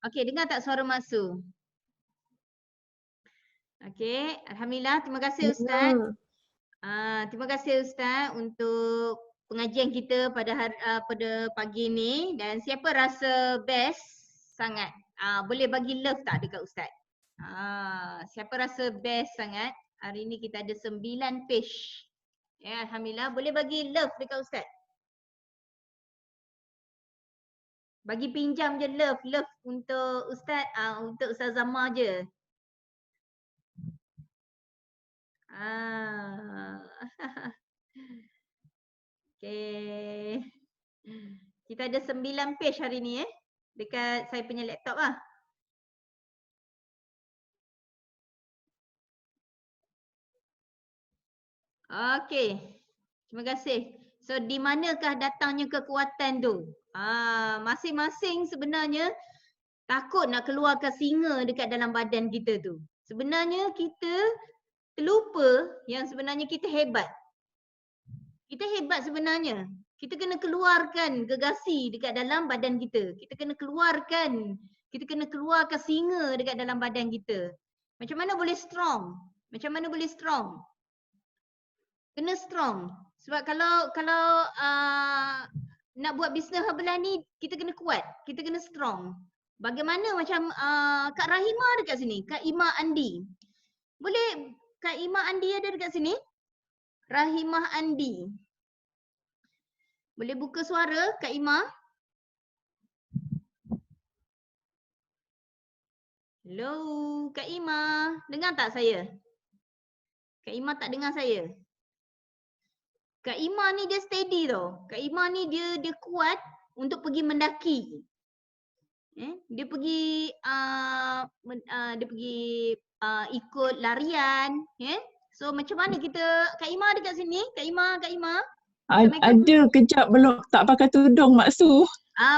Okey, dengar tak suara Mak Su? Okey, alhamdulillah. Terima kasih Ustaz. Terima kasih Ustaz untuk pengajian kita pada pagi ni, dan siapa rasa best sangat boleh bagi love tak dekat Ustaz? Siapa rasa best sangat? Hari ni kita ada 9 page. Ya, alhamdulillah, boleh bagi love dekat Ustaz. Bagi pinjam je love untuk Ustaz, untuk Ustaz Zama je. Okey. Kita ada 9 page hari ni dekat saya punya laptop lah. Okey. Terima kasih. So di manakah datangnya kekuatan tu? Masing-masing sebenarnya takut nak keluarkan singa dekat dalam badan kita tu. Sebenarnya kita terlupa yang sebenarnya kita hebat. Kita hebat sebenarnya. Kita kena keluarkan gegasi dekat dalam badan kita. Kita kena keluarkan singa dekat dalam badan kita. Macam mana boleh strong? Macam mana boleh strong? Kena strong. Sebab kalau nak buat bisnes habelan ni, kita kena kuat. Kita kena strong. Bagaimana macam Kak Rahimah dekat sini? Kak Ima Andi. Boleh Kak Ima Andi ada dekat sini? Rahimah Andi. Boleh buka suara Kak Ima? Hello, Kak Ima. Dengar tak saya? Kak Ima tak dengar saya. Kak Ima ni dia steady tau. Kak Ima ni dia kuat untuk pergi mendaki. Dia pergi ikut larian, So macam mana kita, Kak Ima ada kat sini? Kak Ima. Ada kejap belum tak pakai tudung Mak Su.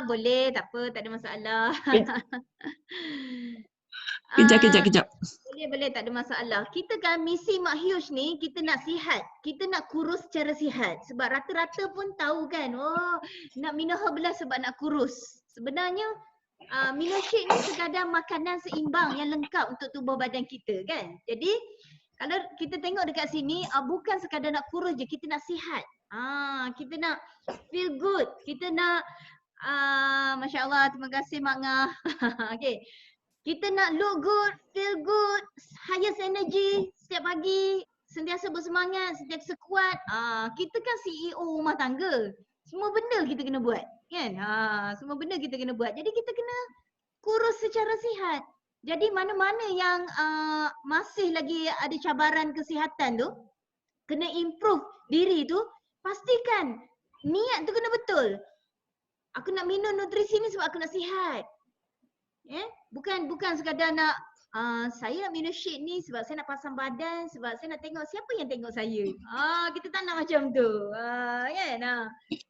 Boleh, tak apa, tak ada masalah. Kejap. Boleh, tak ada masalah. Kita kan misi Mak Hyush ni, kita nak sihat. Kita nak kurus secara sihat. Sebab rata-rata pun tahu kan, nak minum herbalas sebab nak kurus. Sebenarnya Minoshake ni sekadar makanan seimbang yang lengkap untuk tubuh badan kita kan. Jadi kalau kita tengok dekat sini, bukan sekadar nak kurus je, kita nak sihat. Kita nak feel good. Kita nak Masya Allah, terima kasih Mak Ngah. Okay. Kita nak look good, feel good, highest energy setiap pagi, sentiasa bersemangat, sentiasa kuat. Kita kan CEO rumah tangga. Semua benda kita kena buat, kan? Semua benda kita kena buat. Jadi kita kena kurus secara sihat. Jadi mana-mana yang masih lagi ada cabaran kesihatan tu, kena improve diri tu, pastikan niat tu kena betul. Aku nak minum nutrisi ni sebab aku nak sihat. Bukan sekadar nak saya nak minum shake ni sebab saya nak pasang badan, sebab saya nak tengok siapa yang tengok saya. Kita tak nak macam tu. Kan?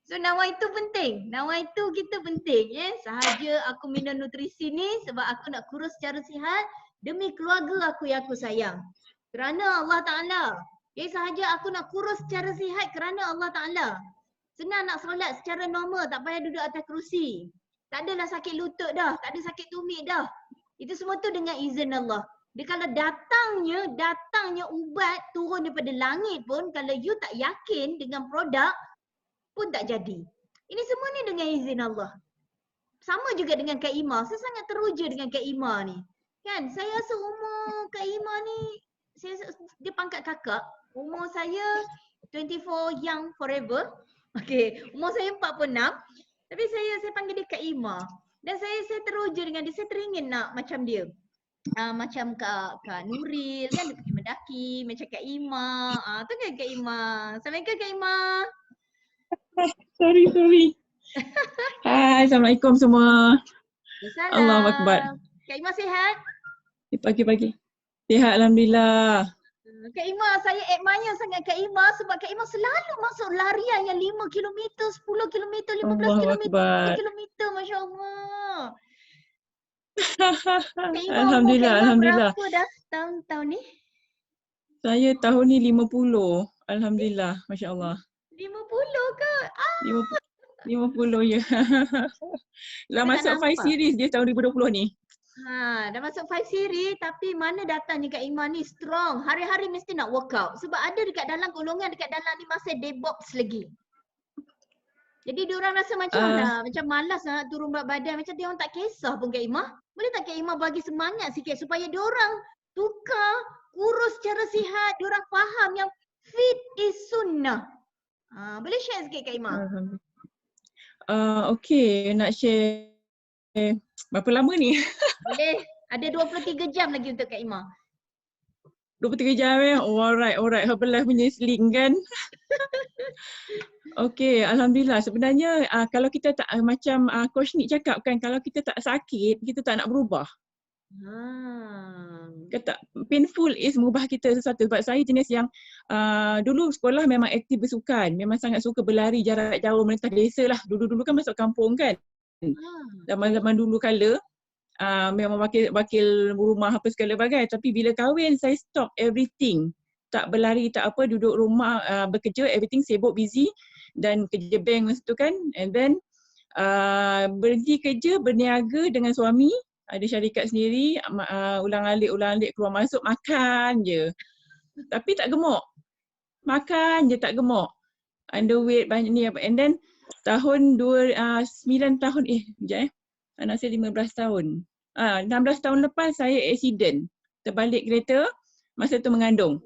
So nawa itu penting. Nawa itu kita penting. Sahaja aku minum nutrisi ni sebab aku nak kurus secara sihat demi keluarga aku yang aku sayang. Kerana Allah Ta'ala. Sahaja aku nak kurus secara sihat kerana Allah Ta'ala. Senang nak solat secara normal, tak payah duduk atas kerusi. Tak adalah sakit lutut dah, tak ada sakit tumit dah. Itu semua tu dengan izin Allah. Dia kalau datangnya ubat turun daripada langit pun, kalau you tak yakin dengan produk pun tak jadi. Ini semua ni dengan izin Allah. Sama juga dengan Kak Ima. Saya sangat teruja dengan Kak Ima ni. Kan, saya rasa umur Kak Ima ni, dia pangkat kakak. Umur saya 24 young forever. Okay, umur saya 46. Tapi saya panggil dia Kak Ima. Dan saya teruja dengan dia, saya teringin nak macam dia. Macam Kak Nuril kan, dia pergi mendaki, macam Kak Ima. Tu kan Kak Ima. Assalamualaikum Kak Ima. Sorry. Hai, Assalamualaikum semua. Salam. Allahu Akbar. Kak Ima sihat? Pagi. Sihat Alhamdulillah. Kak Ima, saya admire sangat Kak Ima sebab Kak Ima selalu masuk larian yang 5 km, 10 km, 15 km, 20 km. Masya Allah. Kak Ima, Alhamdulillah. Berapa dah tahun ni? Saya tahun ni 50. Alhamdulillah, Masya Allah. 50 ke? 50 ya. Dah masuk 5 series dia tahun 2020 ni. Dah masuk 5 series tapi mana datangnya Kak Iman ni strong. Hari-hari mesti nak workout. Sebab ada dekat dalam golongan dekat dalam ni masih debox lagi. Jadi diorang rasa macam Ah, dah macam malas nak turun berat badan. Macam diorang tak kisah pun Kak Imah. Boleh tak Kak Imah bagi semangat sikit supaya diorang tukar kurus secara sihat. Diorang faham yang fit is sunnah. Boleh share sikit Kak Imah? Alhamdulillah. Okay, nak share berapa lama ni? Boleh. Ada 23 jam lagi untuk Kak Imah. 23 jam Oh, alright. Herbalife punya sling kan? Okay, Alhamdulillah. Sebenarnya kalau kita tak macam Coach Nick cakap kan, kalau kita tak sakit, kita tak nak berubah. Kata painful is mengubah kita sesuatu. Sebab saya jenis yang dulu sekolah memang aktif bersukan. Memang sangat suka berlari jarak jauh melintas desa lah. Dulu-dulu kan masuk kampung kan. Zaman-zaman dulu kala memang wakil rumah apa segala bagai. Tapi bila kahwin saya stop everything. Tak berlari, tak apa, duduk rumah bekerja, everything sibuk, busy dan kerja bank masa tu kan. And then berhenti kerja, berniaga dengan suami. Ada syarikat sendiri, ulang-alik keluar masuk, makan je. Tapi tak gemuk. Makan je tak gemuk. Underweight banyak ni apa. And then tahun 9 tahun, anak saya 15 tahun. 16 tahun lepas saya accident. Terbalik kereta, masa tu mengandung.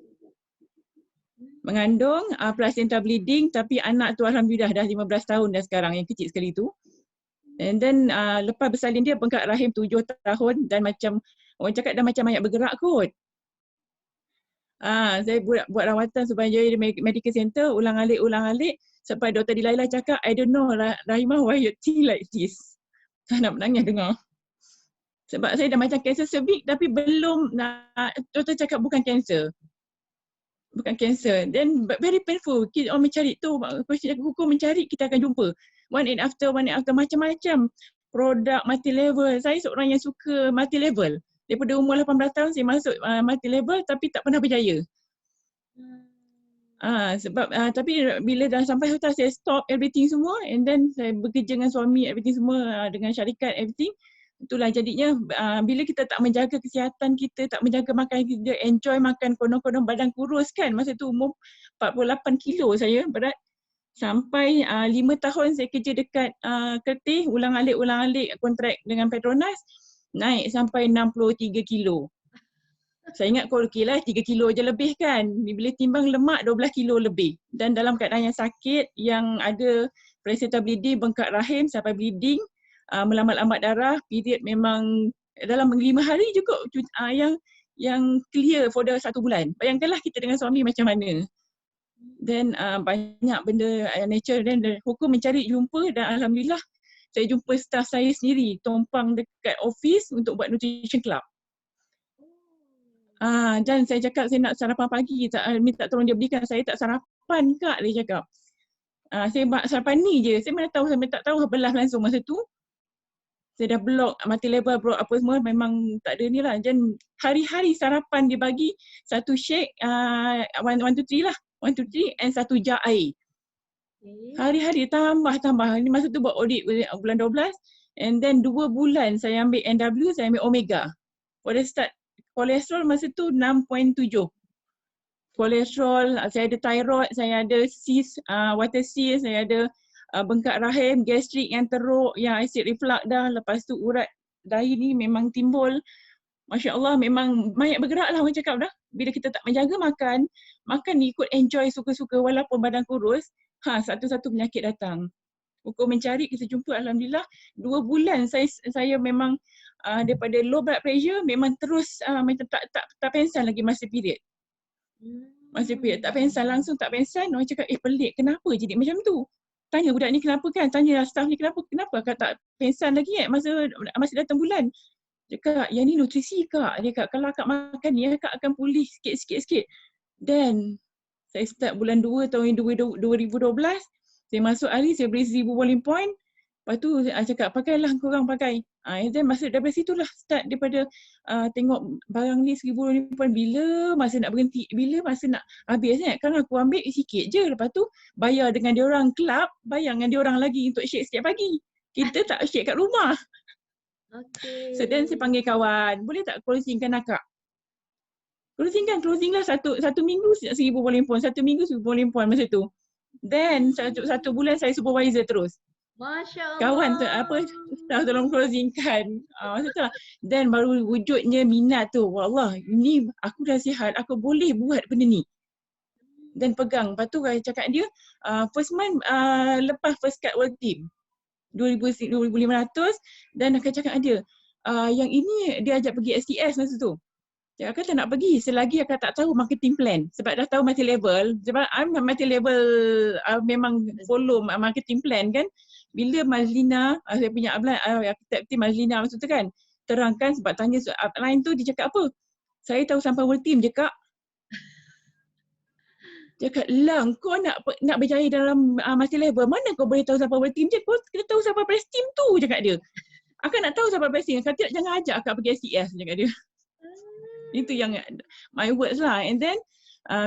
Placenta bleeding tapi anak tu Alhamdulillah dah 15 tahun dah sekarang, yang kecil sekali tu. And then lepas bersalin dia bengkak rahim 7 tahun dan macam orang cakap dah macam banyak bergerak kot. Saya buat rawatan Subanjaya Medical Center, ulang-alik sampai Dr. Dilaila cakap, I don't know Rahimah why you think like this. Saya nak menangis dengar. Sebab saya dah macam kanser cervix tapi belum doktor cakap bukan kanser. Bukan kanser. Then very painful. Kita orang mencari tu, hukum mencari kita akan jumpa. One and after macam-macam produk multi level. Saya seorang yang suka multi level. Daripada umur 18 tahun saya masuk multi level tapi tak pernah berjaya. Tapi bila dah sampai hotel saya stop everything semua and then saya bekerja dengan suami everything semua dengan syarikat everything. Itulah jadinya bila kita tak menjaga kesihatan kita, tak menjaga makan kita, enjoy makan konon-konon badan kurus kan. Masa tu umur 48 kilo saya berat. Sampai 5 tahun saya kerja dekat Kertih, ulang-alik kontrak dengan Petronas, naik sampai 63 kilo. Saya ingat kalau okey lah 3 kilo je lebih kan. Bila timbang lemak 12 kilo lebih. Dan dalam keadaan yang sakit, yang ada placenta bleeding, bengkak rahim sampai bleeding, melambat-lambat darah, period memang dalam 5 hari juga yang clear for the 1 bulan. Bayangkanlah kita dengan suami macam mana. Then banyak benda nature dan hukum mencari jumpa dan Alhamdulillah saya jumpa staff saya sendiri tumpang dekat office untuk buat nutrition club. Dan saya cakap saya nak sarapan pagi, minta tolong dia belikan. Saya tak sarapan kak, dia cakap. Saya buat sarapan ni je. Saya mana tahu, saya tak tahu belah langsung masa tu. Saya dah block multi level, block apa semua, memang tak ada ni lah. Dan hari-hari sarapan dia bagi satu shake, 1, 2, 3 lah. 1, 2, 3 and 1 jar air. Hari-hari tambah. Ini masa tu buat audit bulan 12 and then 2 bulan saya ambil NW, saya ambil Omega. Pada start kolesterol masa tu 6.7. Kolesterol, saya ada thyroid, saya ada cyst, water cyst, saya ada bengkak rahim, gastrik yang teruk, yang acid reflux dah. Lepas tu urat dahi ni memang timbul. Masya Allah, memang banyak bergerak lah orang cakap dah. Bila kita tak menjaga makan ni ikut enjoy suka-suka walaupun badan kurus, satu-satu penyakit datang. Hukum mencari, kita jumpa Alhamdulillah 2 bulan saya memang daripada low blood pressure memang terus macam tak pensan lagi masa period. Masa period tak pensan, langsung tak pensan. Orang cakap pelik, kenapa jadi macam tu? Tanya budak ni kenapa kan, tanya staff ni kenapa kak tak pensan lagi masih datang bulan. Cakap, yang ni nutrisi kak. Dia kata, kalau kak makan ni, kak akan pulih sikit. Dan saya start bulan 2 tahun 2012, saya masuk hari, saya beli 1000 boiling point. Lepas tu saya cakap, pakailah korang pakai. Dan masa daripada situlah start daripada tengok barang ni 1000 boiling point. Bila masa nak berhenti, bila masa nak habis kan. Kan aku ambil sikit je. Lepas tu bayar dengan diorang club, bayar dengan diorang lagi untuk shake setiap pagi. Kita tak shake kat rumah. Okey. So then saya panggil kawan, boleh tak closingkan akak? Closing lah satu minggu 1,000 poin, 1 minggu 1,000 poin masa tu. Then satu bulan saya supervisor terus. Masya Kawan tu Allah. staff tolong closingkan. Masa tu lah. Then baru wujudnya minat tu. Wallah, ni aku dah sihat, aku boleh buat benda ni. Dan pegang. Lepas tu saya cakap dia, first month lepas first cut world team. 2,500 dan akan cakap dia, yang ini dia ajak pergi STS masa tu. Dia kata nak pergi selagi akak tak tahu marketing plan. Sebab dah tahu multi-level. Sebab I'm multi-level memang follow marketing plan kan. Bila Mazlina, saya punya upline, tim Mazlina masa tu kan, terangkan sebab tanya upline tu dia cakap apa? Saya tahu sampai world team je kak. Dia kata, lang kau nak berjaya dalam multi-level, mana kau boleh tahu sampai world team je? Kau kita tahu sampai press team tu, cakap dia. Akak nak tahu sampai press team. Kata jangan ajak akak pergi STS, cakap dia. Itu yang my words lah. And then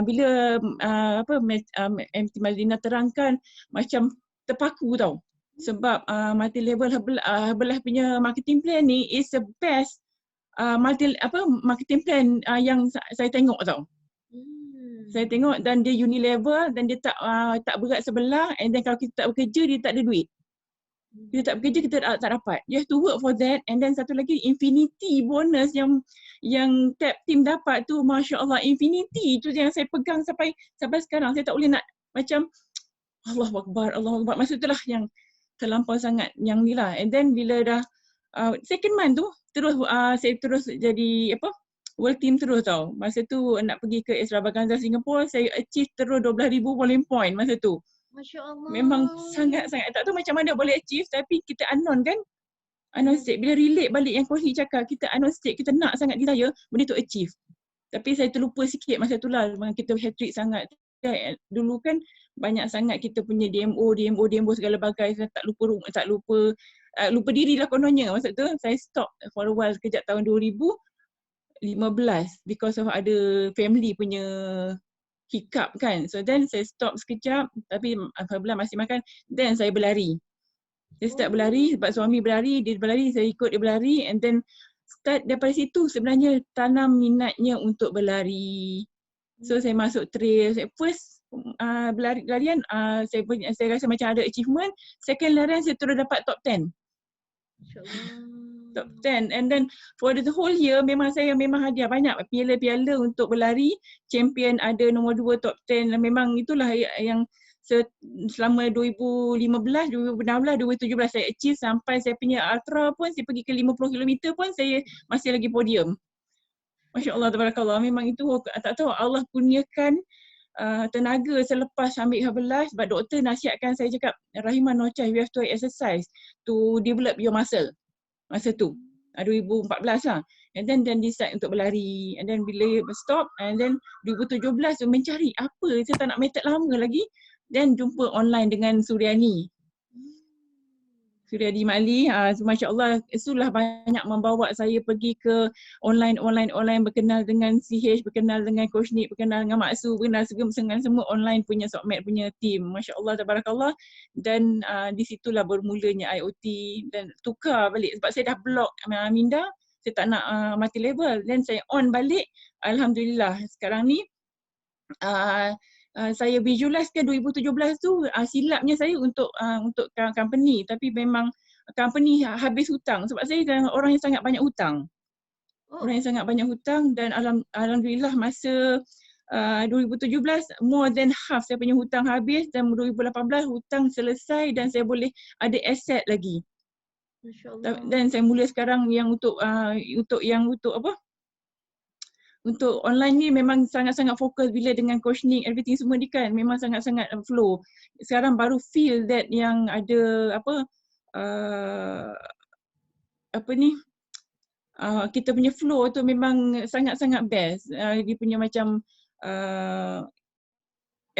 bila MT Mazlina terangkan macam terpaku tau. Sebab multi-level Herbalife punya marketing plan ni is the best marketing plan yang saya tengok tau. Saya tengok dan dia unilevel dan dia tak berat sebelah, and then kalau kita tak bekerja dia tak ada duit. Kita tak bekerja kita tak dapat. You have to work for that. And then satu lagi infinity bonus yang tap team dapat tu, Masya Allah, infinity tu yang saya pegang sampai sekarang. Saya tak boleh nak macam Allahu Akbar. Masa itulah yang terlampau sangat yang ni lah. And then bila dah second month tu terus saya terus jadi world team terus tau. Masa tu nak pergi ke Extravaganza Singapore, saya achieve terus 12,000 point masa tu. Masya Allah. Memang sangat-sangat tak tahu macam mana boleh achieve, tapi kita unknown kan. Unknown state. Bila relate balik yang Coach Lee cakap, kita unknown state, kita nak sangat desire, benda tu achieve. Tapi saya terlupa sikit masa tu lah, kita hat-trick sangat. Dulu kan banyak sangat kita punya DMO segala bagai, saya tak lupa diri lah kononnya. Masa tu saya stop for a while sekejap tahun 2015 because of ada family punya hiccup kan. So then saya stop sekejap, tapi apabila masih makan, then saya berlari. Saya start berlari sebab suami berlari, dia berlari, saya ikut dia berlari, and then start daripada situ sebenarnya tanam minatnya untuk berlari. So saya masuk trail, first larian saya rasa macam ada achievement, second larian saya terus dapat top 10. Top 10, and then for the whole year memang hadiah banyak piala-piala untuk berlari, champion ada nombor 2 top 10. Memang itulah yang selama 2015, 2016, 2017 saya achieve sampai saya punya ultra pun, saya pergi ke 50 km pun saya masih lagi podium. Masya Allah, tabarakallah. Memang itu tak tahu Allah kurniakan tenaga selepas ambil Herbalife, sebab doktor nasihatkan saya cakap, Rahimah Nochai, you have to exercise to develop your muscle. Masa tu 2014 lah, and then decide untuk berlari, and then bila stop, and then 2017 tu mencari apa, saya tak nak method lama lagi, then jumpa online dengan Suryani Mali. Masya Allah, itulah banyak membawa saya pergi ke online, berkenal dengan CH, berkenal dengan Coach Nick, berkenal dengan Mak Su, berkenal dengan semua online punya Sokmed punya team. Masya Allah, tabarakallah. Dan di situlah bermulanya IoT, dan tukar balik sebab saya dah block Minda, saya tak nak multi level, dan saya on balik. Alhamdulillah sekarang ni saya visualize ke 2017 tu silapnya saya untuk company, tapi memang company habis hutang sebab saya orang yang sangat banyak hutang. Orang yang sangat banyak hutang, dan alhamdulillah masa 2017 more than half saya punya hutang habis, dan 2018 hutang selesai dan saya boleh ada aset lagi. Masya-Allah. Dan saya mula sekarang yang untuk untuk online ni memang sangat-sangat fokus bila dengan Coach Nick, everything semua ni kan memang sangat-sangat flow. Sekarang baru feel that yang ada kita punya flow tu memang sangat-sangat best. Dia punya macam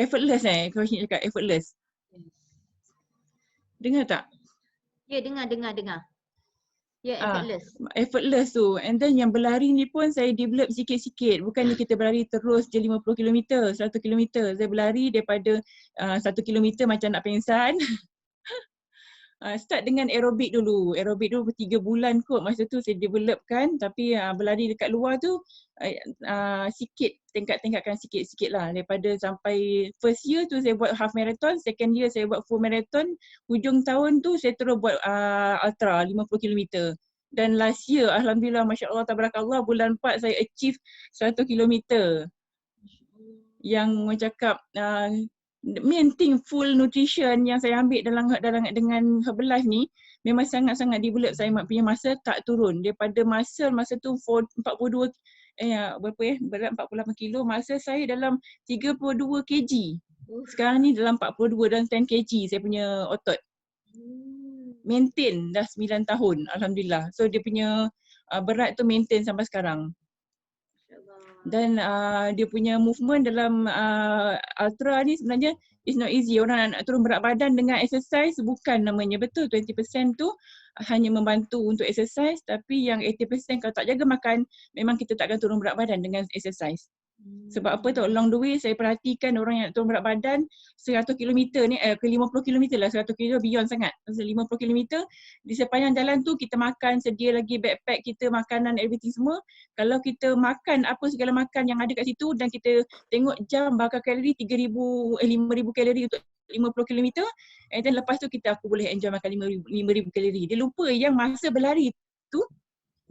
effortless Coach Nick cakap effortless. Dengar tak? Ya, dengar. Ya, effortless tu. And then yang berlari ni pun saya develop sikit-sikit. Bukannya kita berlari terus je 50 km, 100 km. Saya berlari daripada 1 km macam nak pengsan. Start dengan aerobik dulu. Aerobik dulu 3 bulan kot masa tu saya developkan, tapi berlari dekat luar tu sikit, tingkatkan sikit-sikit lah. Daripada sampai first year tu saya buat half marathon, second year saya buat full marathon, hujung tahun tu saya terus buat ultra 50 km. Dan last year alhamdulillah masya-Allah tabarakallah bulan 4 saya achieve 100 km. Yang orang cakap main thing full nutrition yang saya ambil dengan Herbalife ni memang sangat-sangat develop saya punya masa tak turun. Daripada masa tu 42 berat 48 kilo, masa saya dalam 32 kg. Sekarang ni dalam 42 dan 10 kg saya punya otot. Maintain dah 9 tahun alhamdulillah. So dia punya berat tu maintain sampai sekarang. Dan dia punya movement dalam ultra ni sebenarnya it's not easy. Orang nak turun berat badan dengan exercise bukan namanya, betul 20% tu hanya membantu untuk exercise, tapi yang 80% kalau tak jaga makan memang kita tak akan turun berat badan dengan exercise. Sebab apa tu, along the way saya perhatikan orang yang nak turun berat badan 100 km ni, ke 50 km lah, 100 km beyond sangat. 50 km di sepanjang jalan tu kita makan, sedia lagi backpack kita, makanan, everything semua. Kalau kita makan apa segala makan yang ada kat situ dan kita tengok jam bakar kalori 5,000 kalori untuk 50 km, and then lepas tu aku boleh enjoy makan 5,000 kalori. Dia lupa yang masa berlari tu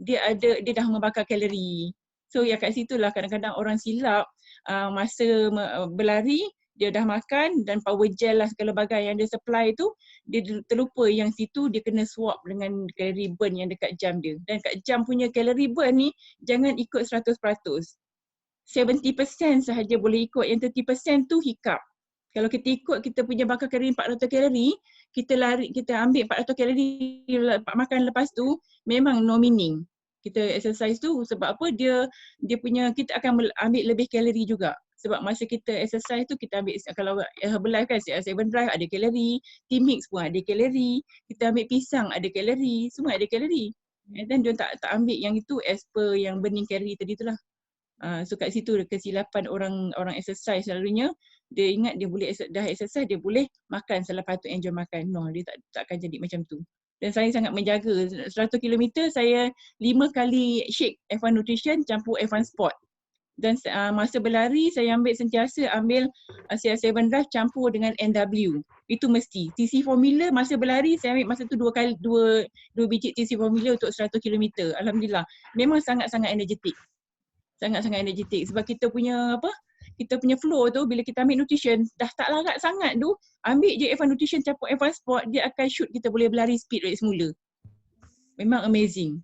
dia dah membakar kalori. So ya kat situlah kadang-kadang orang silap masa berlari dia dah makan dan power gel lah segala bagai yang dia supply tu, dia terlupa yang situ dia kena swap dengan kalori burn yang dekat jam dia. Dan kat jam punya kalori burn ni jangan ikut 100%. 70% sahaja boleh ikut, yang 30% tu hiccup. Kalau kita ikut kita punya bakar kalori 400 kalori, kita ambil 400 kalori makan lepas tu, memang no meaning. Kita exercise tu sebab apa, dia punya kita akan ambil lebih kalori juga. Sebab masa kita exercise tu kita ambil, kalau Herbalife kan Seven Drive ada kalori, Team Mix pun ada kalori, kita ambil pisang ada kalori, semua ada kalori. And then dia tak ambil yang itu as per yang burning kalori tadi tu lah. So kat situ kesilapan orang exercise selalunya, dia ingat dia boleh dah exercise dia boleh makan selepas tu enjoy makan. No, dia tak akan jadi macam tu. Dan saya sangat menjaga 100 km saya 5 kali shake F1 Nutrition campur F1 Sport. Dan masa berlari saya sentiasa ambil CR7 Drive campur dengan NW. Itu mesti. TC Formula masa berlari saya ambil masa tu 2 biji TC Formula untuk 100 km. Alhamdulillah. Memang sangat-sangat energetik. Sangat-sangat energetik sebab kita punya flow tu bila kita ambil nutrition dah tak larat sangat tu, ambil je F1 Nutrition campur F1 Sport, dia akan shoot kita boleh berlari speed rate semula. Memang amazing.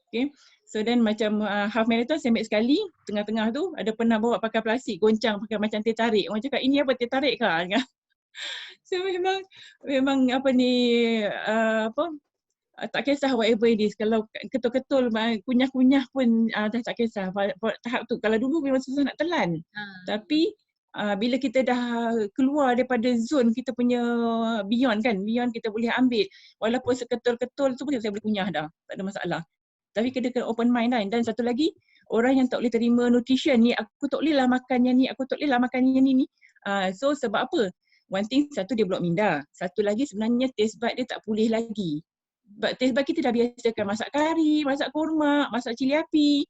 Okay. So then macam half marathon saya ambil sekali, tengah-tengah tu ada pernah bawa pakai plastik, goncang pakai macam teh tarik. Orang cakap ini apa, teh tarik kah? So memang tak kisah whatever it is. Kalau ketul-ketul kunyah-kunyah pun dah tak kisah. Tahap tu kalau dulu memang susah nak telan. Tapi bila kita dah keluar daripada zone kita punya beyond kita boleh ambil. Walaupun seketul-ketul tu pun saya boleh kunyah dah. Tak ada masalah. Tapi kena open mind kan. Dan satu lagi, orang yang tak boleh terima nutrition ni, aku tak boleh lah makan yang ni, aku tak boleh lah makan yang ni. So sebab apa? One thing, satu dia blok minda. Satu lagi sebenarnya taste bud dia tak pulih lagi. Sebab taste bud kita dah biasakan masak kari, masak kurma, masak cili api.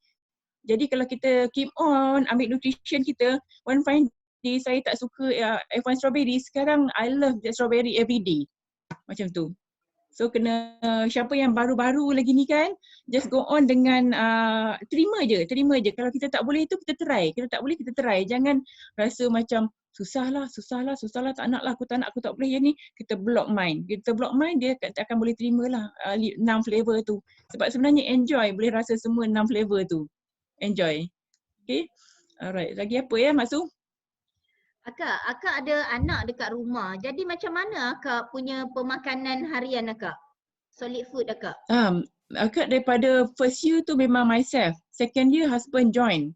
Jadi kalau kita keep on ambil nutrition kita, one fine day saya tak suka F1 strawberry, sekarang I love the strawberry every day. Macam tu. So kena, siapa yang baru-baru lagi ni kan, just go on dengan terima je. Kalau kita tak boleh tu kita try. Kita tak boleh kita try. Jangan rasa macam susah lah, tak nak lah, aku tak boleh yang ni. Kita block mind. Dia akan boleh terima lah 6 flavor tu. Sebab sebenarnya enjoy, boleh rasa semua 6 flavor tu. Enjoy. Okay. Alright. Lagi apa ya Mak Su? Akak ada anak dekat rumah. Jadi macam mana akak punya pemakanan harian akak? Solid food akak? Akak daripada first year tu memang myself. Second year husband join.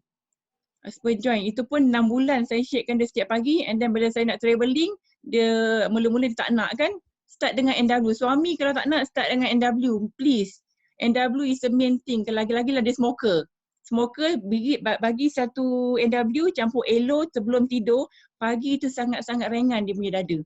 Itu pun 6 bulan saya shakekan dia setiap pagi, and then bila saya nak travelling, dia mula-mula dia tak nak kan. Start dengan NW. Suami kalau tak nak start dengan NW, please. NW is the main thing. Lagi-lagi lah dia smoker. Bagi satu NW campur Elo sebelum tidur, pagi tu sangat-sangat ringan dia punya dada.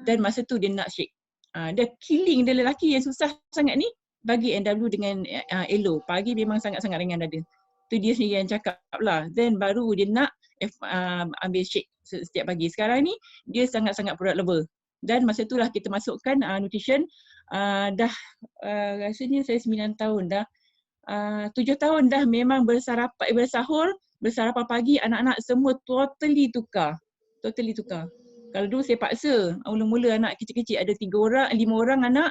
Dan masa tu dia nak shake. Dia killing dia lelaki yang susah sangat ni, bagi NW dengan Elo. Pagi memang sangat-sangat ringan dada. Tu dia sendiri yang cakap lah. Then baru dia nak ambil shake setiap pagi. Sekarang ni dia sangat-sangat product lover. Dan masa itulah kita masukkan nutrition. Dah rasanya saya 9 tahun dah. 7 tahun dah memang bersahur pagi, anak-anak semua totally tukar. Kalau dulu saya paksa, mula-mula anak kecil-kecil ada 3 orang, 5 orang anak,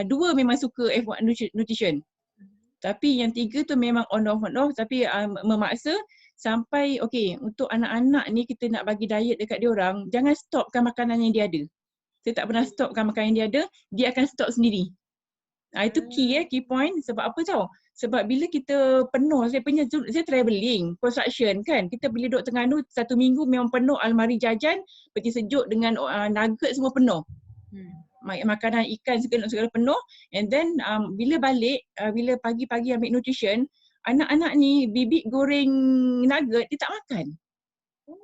2 memang suka F1 nutrition. Tapi yang 3 tu memang on off, tapi memaksa sampai okay, untuk anak-anak ni kita nak bagi diet dekat dia orang, jangan stopkan makanan yang dia ada. Saya tak pernah stopkan makanan yang dia ada, dia akan stop sendiri. Itu key point. Sebab apa tau? Sebab bila kita penuh, saya travelling, construction kan. Kita bila duduk Terengganu 1 minggu memang penuh almari jajan, peti sejuk dengan nugget semua penuh. Makanan ikan segala penuh. And then bila balik, bila pagi-pagi ambil nutrition, anak-anak ni bibit goreng nugget, dia tak makan.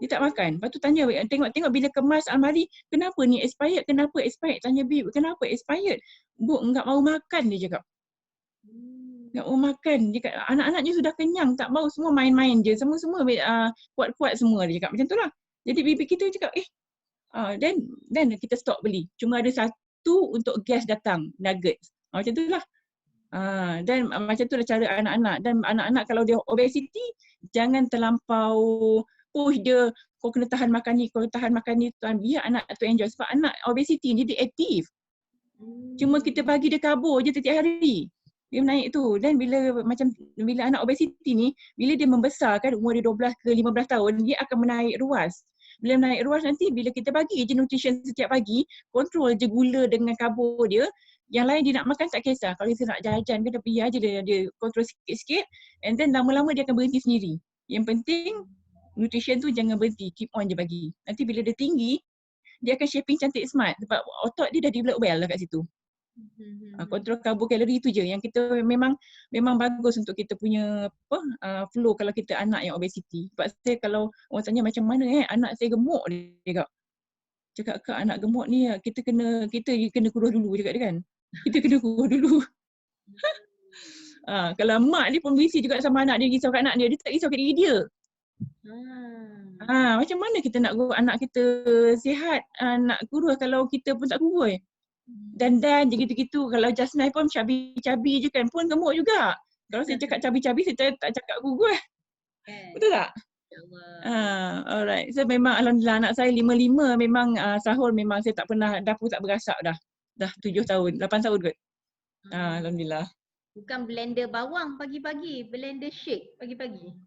Lepas tu tanya, tengok bila kemas almari, kenapa ni expired? Tanya Bib, kenapa expired? Bu, enggak mau makan dia cakap. Enggak mau makan. Anak-anaknya sudah kenyang, tak mau, semua main-main je. Semua kuat-kuat semua dia cakap. Macam tu lah. Jadi bibi kita cakap, then kita stop beli. Cuma ada satu untuk gas datang, nugget. Macam tu lah. Dan macam tu lah cara anak-anak. Dan anak-anak kalau dia obesity, jangan terlampau push dia, kau kena tahan makan ni, tuan. Biar anak tu enjoy. Sebab anak obesity ni dia aktif. Cuma kita bagi dia karbo je setiap hari. Dia naik tu. Dan bila anak obesity ni, bila dia membesar kan, umur dia 12 ke 15 tahun, dia akan menaik ruas. Bila menaik ruas nanti, bila kita bagi je nutrition setiap pagi, kontrol je gula dengan karbo dia, yang lain dia nak makan tak kisah. Kalau dia nak jajan, dia biar je dia kontrol sikit-sikit, and then lama-lama dia akan berhenti sendiri. Yang penting, nutrition tu jangan berhenti, keep on je bagi. Nanti bila dia tinggi, dia akan shaping cantik smart sebab otot dia dah develop well lah kat situ. Kontrol karbo kalori tu je yang kita memang bagus untuk kita punya flow kalau kita anak yang obesity. Sebab saya kalau orang tanya macam mana anak saya gemuk, dia cakap Kak, anak gemuk ni kita kena kurus dulu cakap dia kan. Kita kena kurus dulu. Kalau mak ni pembisi juga sama anak dia, risau kat anak dia tak risau kat diri dia. Macam mana kita nak anak kita sihat, nak kurus kalau kita pun tak kurus. Dan je gitu-gitu. Kalau just nice pun cabi-cabi je kan, pun gemuk juga. Kalau saya cakap cabi-cabi, saya tak cakap kurus. Betul tak? Alright. So memang alhamdulillah anak saya 5 memang sahur memang saya tak pernah, dapur tak berasap dah. Dah 7 tahun, 8 tahun kot. Alhamdulillah. Bukan blender bawang pagi-pagi, blender shake pagi-pagi.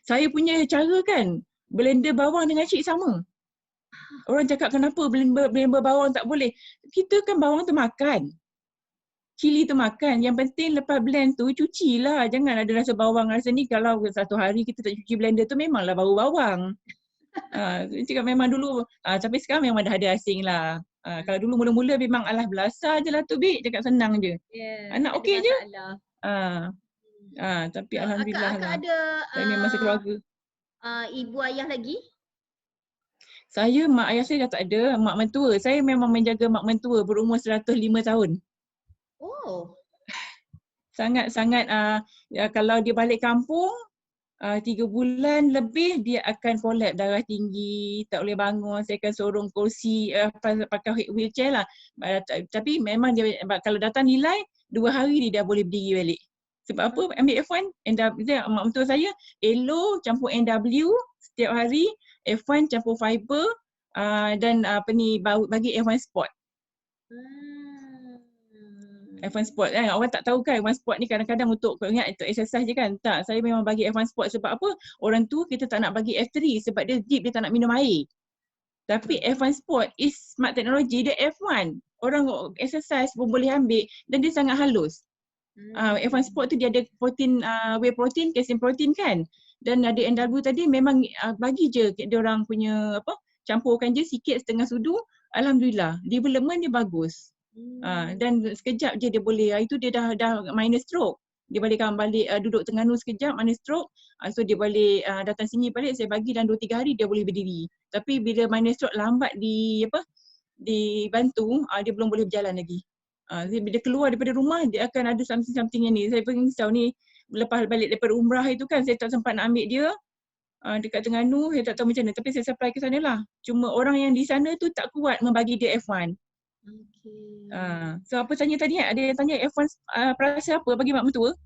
Saya punya cara kan, blender bawang dengan shake sama. Orang cakap kenapa blender bawang tak boleh? Kita kan bawang tu makan. Cili tu makan. Yang penting lepas blend tu cucilah. Jangan ada rasa bawang. Rasa ni kalau satu hari kita tak cuci blender tu memanglah bau bawang. Cakap memang dulu. Tapi sekarang memang dah ada asing lah. Kalau dulu mula-mula memang alah belasah je lah tu Bik. Cakap senang je. Anak okey je. Tapi alhamdulillah Akak lah. ada Saya memang sekeluarga. Ibu ayah lagi? Saya, mak ayah saya dah tak ada. Mak mentua. Saya memang menjaga mak mentua berumur 105 tahun. Oh. Sangat-sangat kalau dia balik kampung 3 bulan lebih dia akan collapse, darah tinggi, tak boleh bangun. Saya akan sorong kursi pakai wheelchair lah. Tapi memang dia kalau datang nilai 2 hari dia dah boleh berdiri balik. Sebab apa? Ambil F1, mak mentua saya Elo campur NW setiap hari, F1 campur fiber dan bagi F1 Sport. F1 Sport kan, orang tak tahu kan F1 Sport ni kadang-kadang untuk ingat untuk exercise je kan. Tak, saya memang bagi F1 Sport sebab apa? Orang tu kita tak nak bagi F3 sebab dia deep, dia tak nak minum air. Tapi F1 Sport is smart technology, dia F1. Orang exercise pun boleh ambil dan dia sangat halus. F1 Sport tu dia ada protein, whey protein, casein protein kan. Dan ada NW tadi memang bagi je dia orang punya campurkan je sikit setengah sudu. Alhamdulillah, development dia bagus. Dan sekejap je dia boleh, itu dia dah minor stroke. Dia balik duduk Terengganu sekejap, minor stroke. So dia balik datang sini balik, saya bagi dalam 2-3 hari dia boleh berdiri. Tapi bila minor stroke lambat dibantu, dia belum boleh berjalan lagi. Bila keluar daripada rumah, dia akan ada something yang ni. Saya pun risau ni, lepas balik daripada umrah itu kan, saya tak sempat nak ambil dia dekat Terengganu, saya tak tahu macam mana. Tapi saya supply ke sana lah. Cuma orang yang di sana tu tak kuat membagi dia F1. Okay. So apa tanya tadi? Ada yang tanya F1 perasa apa bagi mak mentua?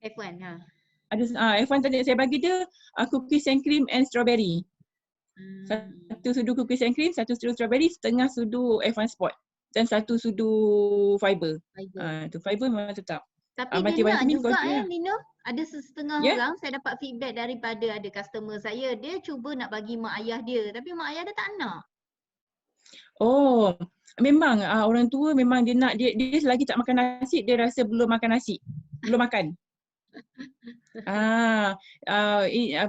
F1 ha. Ada F1 tadi saya bagi dia cookies and cream and strawberry. Satu sudu cookies and cream, satu sudu strawberry, setengah sudu F1 Sport dan satu sudu fiber. Tu fiber memang tetap. Tapi dia nak juga minum. Ada setengah orang saya dapat feedback daripada ada customer saya, dia cuba nak bagi mak ayah dia tapi mak ayah dia tak nak. Oh, memang orang tua memang dia nak dia selagi tak makan nasi dia rasa belum makan nasi. Belum makan.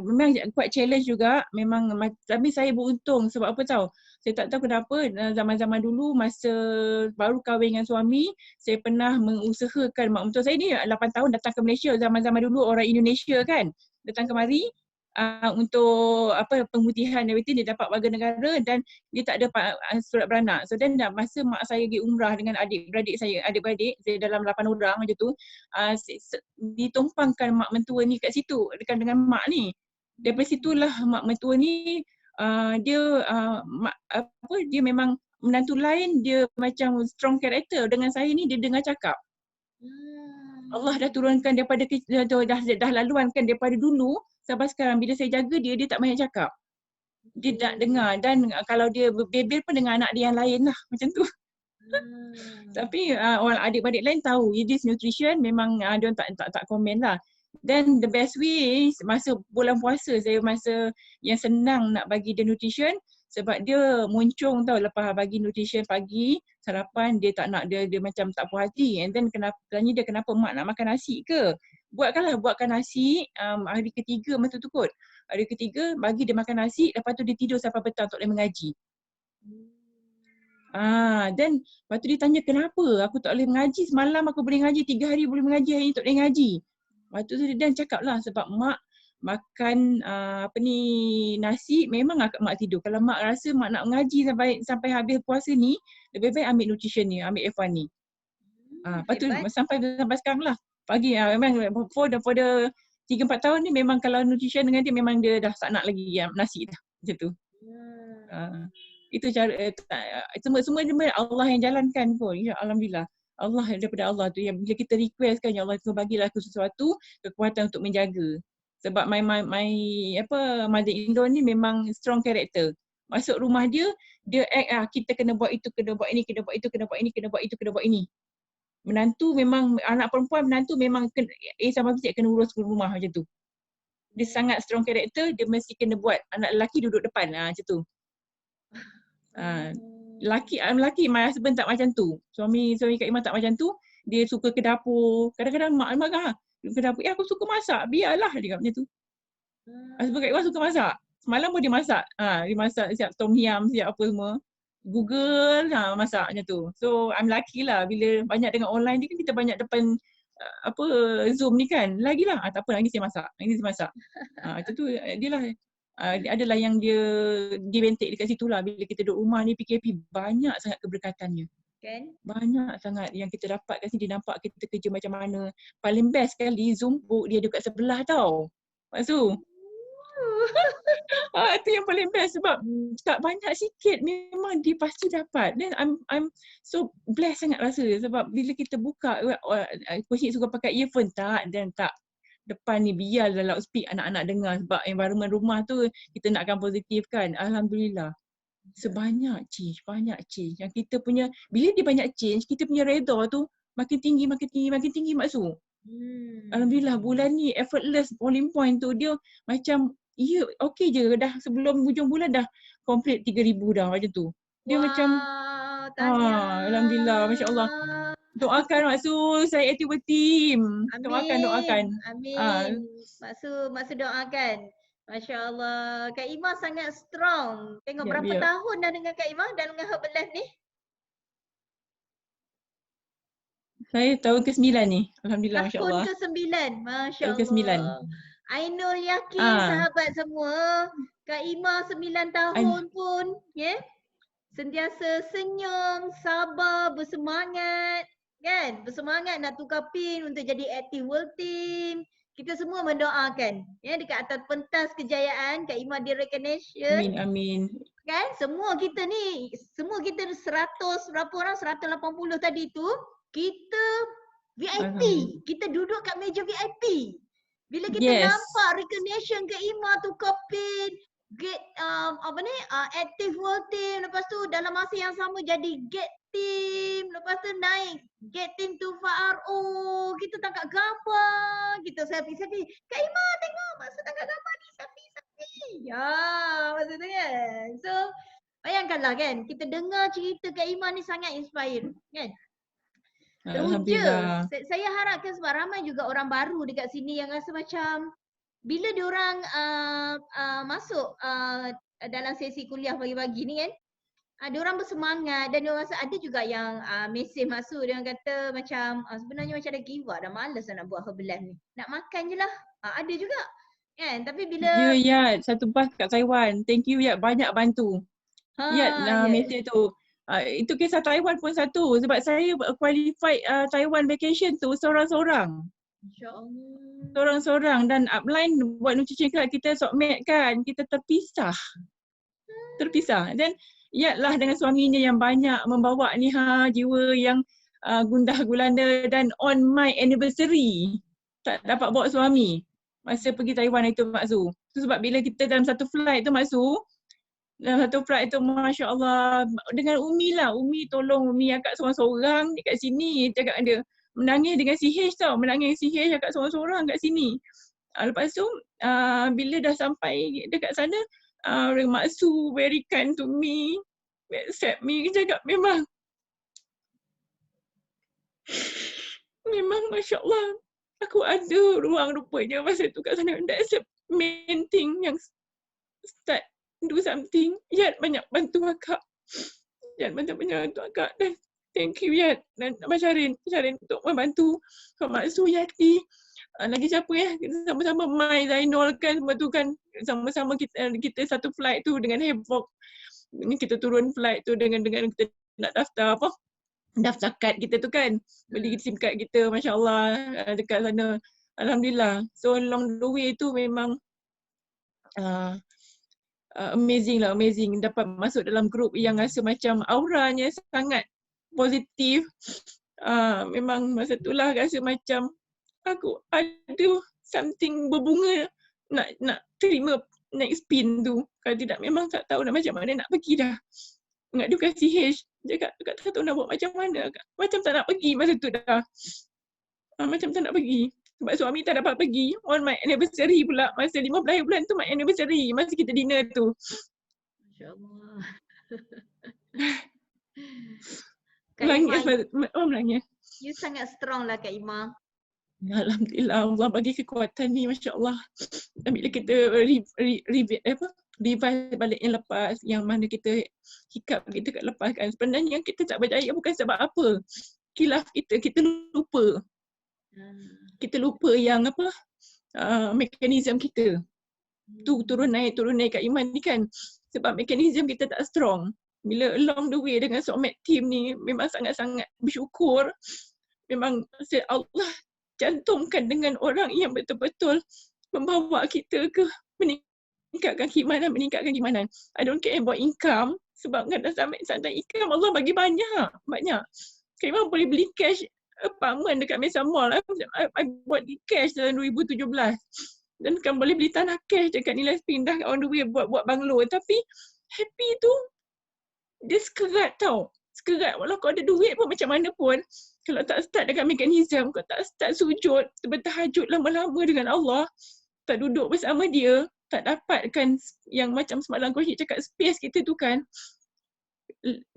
Memang quite challenge juga memang, tapi saya beruntung sebab apa tahu? Saya tak tahu kenapa zaman-zaman dulu masa baru kahwin dengan suami, saya pernah mengusahakan mak mentua saya ni 8 tahun datang ke Malaysia, zaman-zaman dulu orang Indonesia kan datang kemari untuk pemutihan everything, dia dapat warga negara dan dia tak ada surat beranak. So then masa mak saya pergi umrah dengan adik-beradik saya dalam 8 orang macam tu, ditumpangkan mak mentua ni kat situ dekat dengan mak ni. Daripada situlah mak mentua ni dia dia memang menantu lain, dia macam strong character. Dengan saya ni dia dengar cakap. Allah dah turunkan daripada dah laluankan daripada dulu sampai sekarang. Bila saya jaga dia tak banyak cakap. Dia tak dengar dan kalau dia bebel pun dengan anak dia yang lain lah macam tu. Tapi orang adik-beradik lain tahu this nutrition, memang dia tak komen lah. Then the best way masa bulan puasa, saya masa yang senang nak bagi dia nutrition sebab dia muncung tau lepas bagi nutrition pagi, sarapan dia tak nak, dia macam tak puas hati. And then tanya dia kenapa mak nak makan nasi ke? Buatkan nasi hari ketiga masa tu kot. Hari ketiga bagi dia makan nasi, lepas tu dia tidur sampai petang tak boleh mengaji. Then lepas tu dia tanya kenapa aku tak boleh mengaji, semalam aku boleh mengaji, 3 hari boleh mengaji, hari ni tak boleh mengaji. Lepas tu dia cakap lah sebab mak makan nasi memang mak tidur. Kalau mak rasa mak nak mengaji sampai habis puasa ni, lebih baik ambil nutrition ni, ambil F1 ni. Lepas tu sampai sekarang lah. Pagi memang for the 3-4 tahun ni memang kalau nutrition dengan dia memang dia dah tak nak lagi nasi dah macam tu. Itu cara semua Allah yang jalankan pun. Alhamdulillah. Allah daripada Allah tu yang bila kita request kan, ya Allah bagilah aku sesuatu kekuatan untuk menjaga. Sebab my mother-in-law ni memang strong character. Masuk rumah dia act kita kena buat itu, kena buat ini, kena buat itu, kena buat ini, kena buat itu, kena buat ini. Menantu memang anak perempuan menantu memang sama mesti kena urus rumah macam tu. Dia sangat strong character, dia mesti kena buat. Anak lelaki duduk depan macam tu. Lelaki my husband tak macam tu. Suami Kak Imah tak macam tu. Dia suka ke dapur. Kadang-kadang mak marah ke dapur. Aku suka masak. Biarlah dia macam tu. Husband Kak Imah suka masak. Semalam pun dia masak. Dia masak siap tom yum, siap apa semua. Google masak macam tu. So I'm lucky lah bila banyak dengan online ni kan, kita banyak depan Zoom ni kan. Lagilah tak apa, lagi saya masak. Macam tu dia lah. Adalah yang dia bentik dekat situ lah. Bila kita duduk rumah ni PKP, banyak sangat keberkatannya. Kan? Banyak sangat yang kita dapat kat sini. Dia nampak kita kerja macam mana. Paling best sekali Zoom book dia dekat sebelah tau. Maksud itu yang paling best sebab tak banyak sikit memang dia pasti dapat. Then I'm so blessed sangat rasa sebab bila kita buka Kosyik suka pakai earphone tak depan ni biar loudspeak speak anak-anak dengar sebab environment rumah tu kita nakkan positif kan. Alhamdulillah. Banyak change yang kita punya, bila dia banyak change kita punya redha tu makin tinggi maksud. Alhamdulillah bulan ni effortless polling point tu dia macam okey je, dah sebelum hujung bulan dah complete 3,000 dah macam tu. Dia macam alhamdulillah, masya-Allah. Doakan Maksud, saya aktif team. Doakan. Amin. Maksud doakan. Masya Allah. Kak Imah sangat strong. Tengok berapa tahun dah dengan Kak Imah dan dengan Herbalife ni? Saya tahun ke-9 ni. Alhamdulillah, Masya Allah. Tahun ke-9. Masya Allah. Tahun ke-9. Ainul yakin sahabat semua. Kak Imah 9 tahun pun. sentiasa senyum, sabar, bersemangat, kan? Bersemangat nak tukar PIN untuk jadi Active World Team. Kita semua mendoakan ya dekat atas pentas kejayaan Kak Ima di recognition. Amin, amin. Kan semua kita ni, semua kita 100 berapa orang, 180 tadi tu, kita VIP. Kita duduk kat meja VIP. Bila kita nampak recognition Kak Ima tukar PIN, get Active World Team, lepas tu dalam masa yang sama jadi Get Team, lepas tu naik Get Team to FARO, kita tangkap gambar, kita selfie-selfie. Kak Ima tengok masa tangkap gambar ni, selfie-selfie. Ya, maksud tu kan. So, bayangkanlah kan, kita dengar cerita Kak Ima ni sangat inspire kan. Teruja. Saya harapkan sebab ramai juga orang baru dekat sini yang rasa macam bila diorang masuk dalam sesi kuliah pagi-pagi ni kan, diorang bersemangat dan diorang rasa ada juga yang mesej masuk, dia kata macam sebenarnya macam dah give up, dah malas nak buat Herbalife ni. Nak makan je lah. Ada juga. Kan? Tapi bila Ya, satu bas kat Taiwan. Thank you ya, banyak bantu. Mesej tu. Itu kisah Taiwan pun satu sebab saya qualified Taiwan vacation tu seorang-seorang. InsyaAllah. Seorang-seorang dan upline buat nutrition club kita submit kan, kita terpisah. Dan ialah dengan suaminya yang banyak membawa ni jiwa yang gundah gulana dan on my anniversary tak dapat bawa suami masa pergi Taiwan itu Mak Zu. Sebab bila kita dalam satu flight tu Mak Zu, dalam satu flight tu Masya Allah dengan Umi lah, Umi tolong Umi akak seorang-seorang dekat sini, cakap dia menangis dengan CH tau, menangis CH akak seorang-seorang kat sini. Lepas tu bila dah sampai dekat sana, Mak Su very kind to me, accept me, cakap memang Masya Allah aku ada ruang rupanya masa tu kat sana. That's the main thing yang start do something. Yat banyak bantu akak. Dan thank you Yat dan Abang Syarin untuk membantu Mak Su, Yati. Lagi siapa ya? Kita sama-sama Mai, Zainul kan semua tu kan. Sama-sama kita satu flight tu dengan Havoc. Ni kita turun flight tu dengan kita nak daftar daftar kad kita tu kan. Beli SIM card kita, Masya Allah dekat sana. Alhamdulillah. So along the way tu memang amazing. Dapat masuk dalam grup yang rasa macam auranya sangat positif. Memang masa itulah rasa macam aku ada something berbunga nak terima next pin tu. Kalau tidak memang tak tahu nak macam mana nak pergi dah. Ingat dia kasih H, cakap tak tahu nak buat macam mana. Macam tak nak pergi masa tu dah. Macam tak nak pergi. Sebab suami tak dapat pergi. On my anniversary pula. Masa 15 bulan tu my anniversary. Masa kita dinner tu. Masya Allah. Menangis. You sangat strong lah Kak Ima. Alhamdulillah Allah bagi kekuatan ni, Masya Allah. Dan bila kita revise balik yang lepas, yang mana kita hikap kita kat lepas kan, sebenarnya kita tak berjaya bukan sebab apa. Khilaf kita lupa. Kita lupa yang mekanisme kita. Tu turun naik kat iman ni kan. Sebab mekanisme kita tak strong. Bila along the way dengan Soulmate team ni memang sangat-sangat bersyukur. Memang Allah cantumkan dengan orang yang betul-betul membawa kita ke meningkatkan keimanan. I don't care about income sebab kan dah sampai income Allah bagi banyak. Kak Iman boleh beli cash apartment dekat Mesa Mall. I buat di cash dalam 2017. Dan kan boleh beli tanah cash dekat Nilai Spring dah on the way buat banglo. Tapi happy tu dia sekerat tau. Sekerat walau kau ada duit pun macam mana pun. Kalau tak start dengan mekanisme, kau tak start sujud, bertahajud lama-lama dengan Allah, tak duduk bersama dia, tak dapatkan yang macam semalam kau cakap space kita tu kan,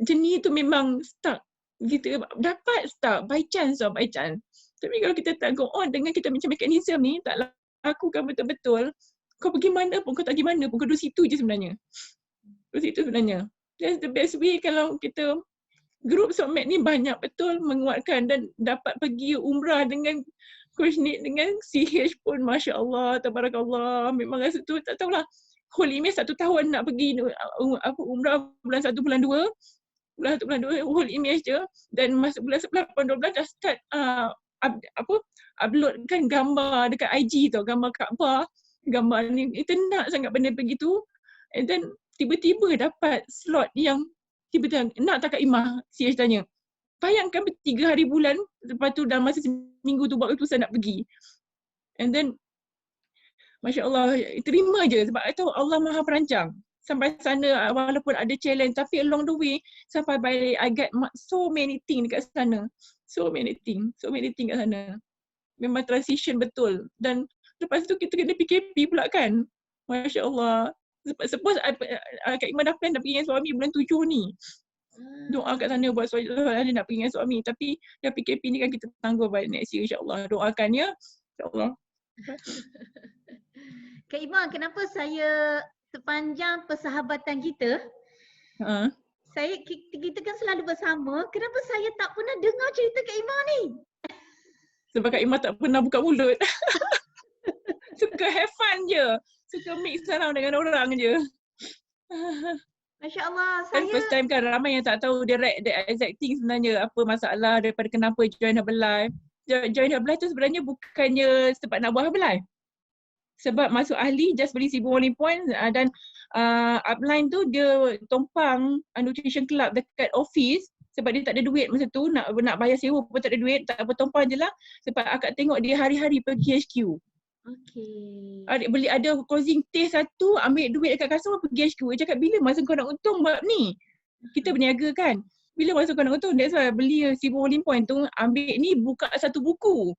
jenis tu memang stuck. Kita dapat start by chance. Tapi kalau kita tak go on dengan kita macam mekanisme ni, tak lakukan betul-betul, kau pergi mana pun, kau tak pergi mana pun, kau duduk situ je sebenarnya. That's the best way kalau kita grup Soulmate ni banyak betul menguatkan dan dapat pergi umrah dengan Coach Nick dengan CH pun Masya Allah, Tabarakallah. Memang rasa tu tak tahulah. whole image 1 tahun nak pergi umrah bulan 1 bulan 2. Bulan 1 bulan 2 whole image je, dan masuk bulan 11 bulan 12 dah start uploadkan gambar dekat IG tau, gambar Kaabah, gambar ni. Kita nak sangat benda begitu, and then tiba-tiba dapat slot yang tiba-tiba nak tak Kak Imah, CH tanya. Bayangkan 3 hari bulan, lepas tu dalam masa seminggu tu buat keputusan nak pergi. And then Masya Allah, terima je sebab I tahu Allah Maha perancang. Sampai sana walaupun ada challenge, tapi along the way sampai balik I get so many things dekat sana. So many things kat sana. Memang transition betul. Dan lepas tu kita kena PKP pula kan. Masya Allah. Suppose Kak Imah dah plan nak pergi dengan suami bulan 7 ni. Doa kat sana buat suami nak pergi dengan suami. Tapi dah PKP ni kan kita tangguh balik next year insyaAllah. Doakan ya. InsyaAllah. Kak Imah, kenapa saya sepanjang persahabatan kita, kita kan selalu bersama, kenapa saya tak pernah dengar cerita Kak Imah ni? Sebab Kak Imah tak pernah buka mulut. Suka have fun je. Suka mix around dengan orang je. Masya Allah, Dan first time kan ramai yang tak tahu the exact thing sebenarnya. Apa masalah daripada kenapa join Herbalife. Join Herbalife tu sebenarnya bukannya sebab nak buat Herbalife. Sebab masuk ahli just beli 1000 Wally Point dan upline tu dia tumpang nutrition club dekat office sebab dia tak ada duit masa tu, nak bayar sewa pun tak ada duit, tak apa, tumpang je lah sebab akak tengok dia hari-hari pergi HQ. Okay. Beli ada closing taste satu, ambil duit dekat kasut pergi HQ. Dia cakap bila masa kau nak untung bab ni? Kita berniaga kan. Bila masa kau nak untung? That's why beli 1000 Wally Point tu, ambil ni buka satu buku.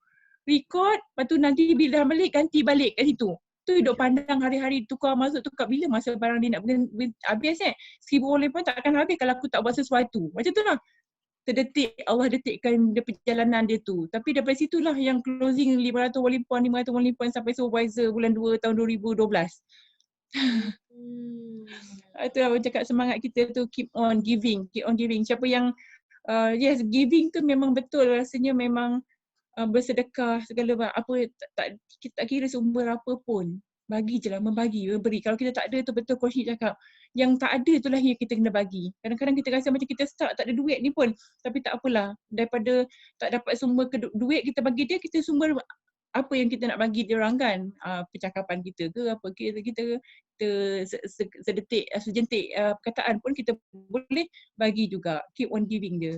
Record, lepas tu nanti bila dah balik, ganti balik kat situ. Tu duduk pandang hari-hari, tukar masuk, tukar bila masa barang dia nak habis 1000 Wally Point tak akan habis kalau aku tak buat sesuatu. Macam tu lah. Terdetik, Allah detikkan dia perjalanan dia tu. Tapi daripada situlah yang closing 500 Wally Point, 500 Wally Point sampai supervisor bulan 2 tahun 2012. Itu lah aku cakap semangat kita tu keep on giving. Siapa yang, yes, giving tu memang betul rasanya memang bersedekah segala apa kita tak kira sumber apa pun, bagi je lah, memberi. Kalau kita tak ada tu betul Coach Hid cakap, yang tak ada tu lah yang kita kena bagi. Kadang-kadang kita rasa macam kita start tak ada duit ni pun, tapi tak apalah, daripada tak dapat sumber duit kita bagi dia, kita sumber apa yang kita nak bagi dia orang kan, percakapan kita ke apa, kita sedetik sejentik perkataan pun kita boleh bagi juga. Keep on giving dia.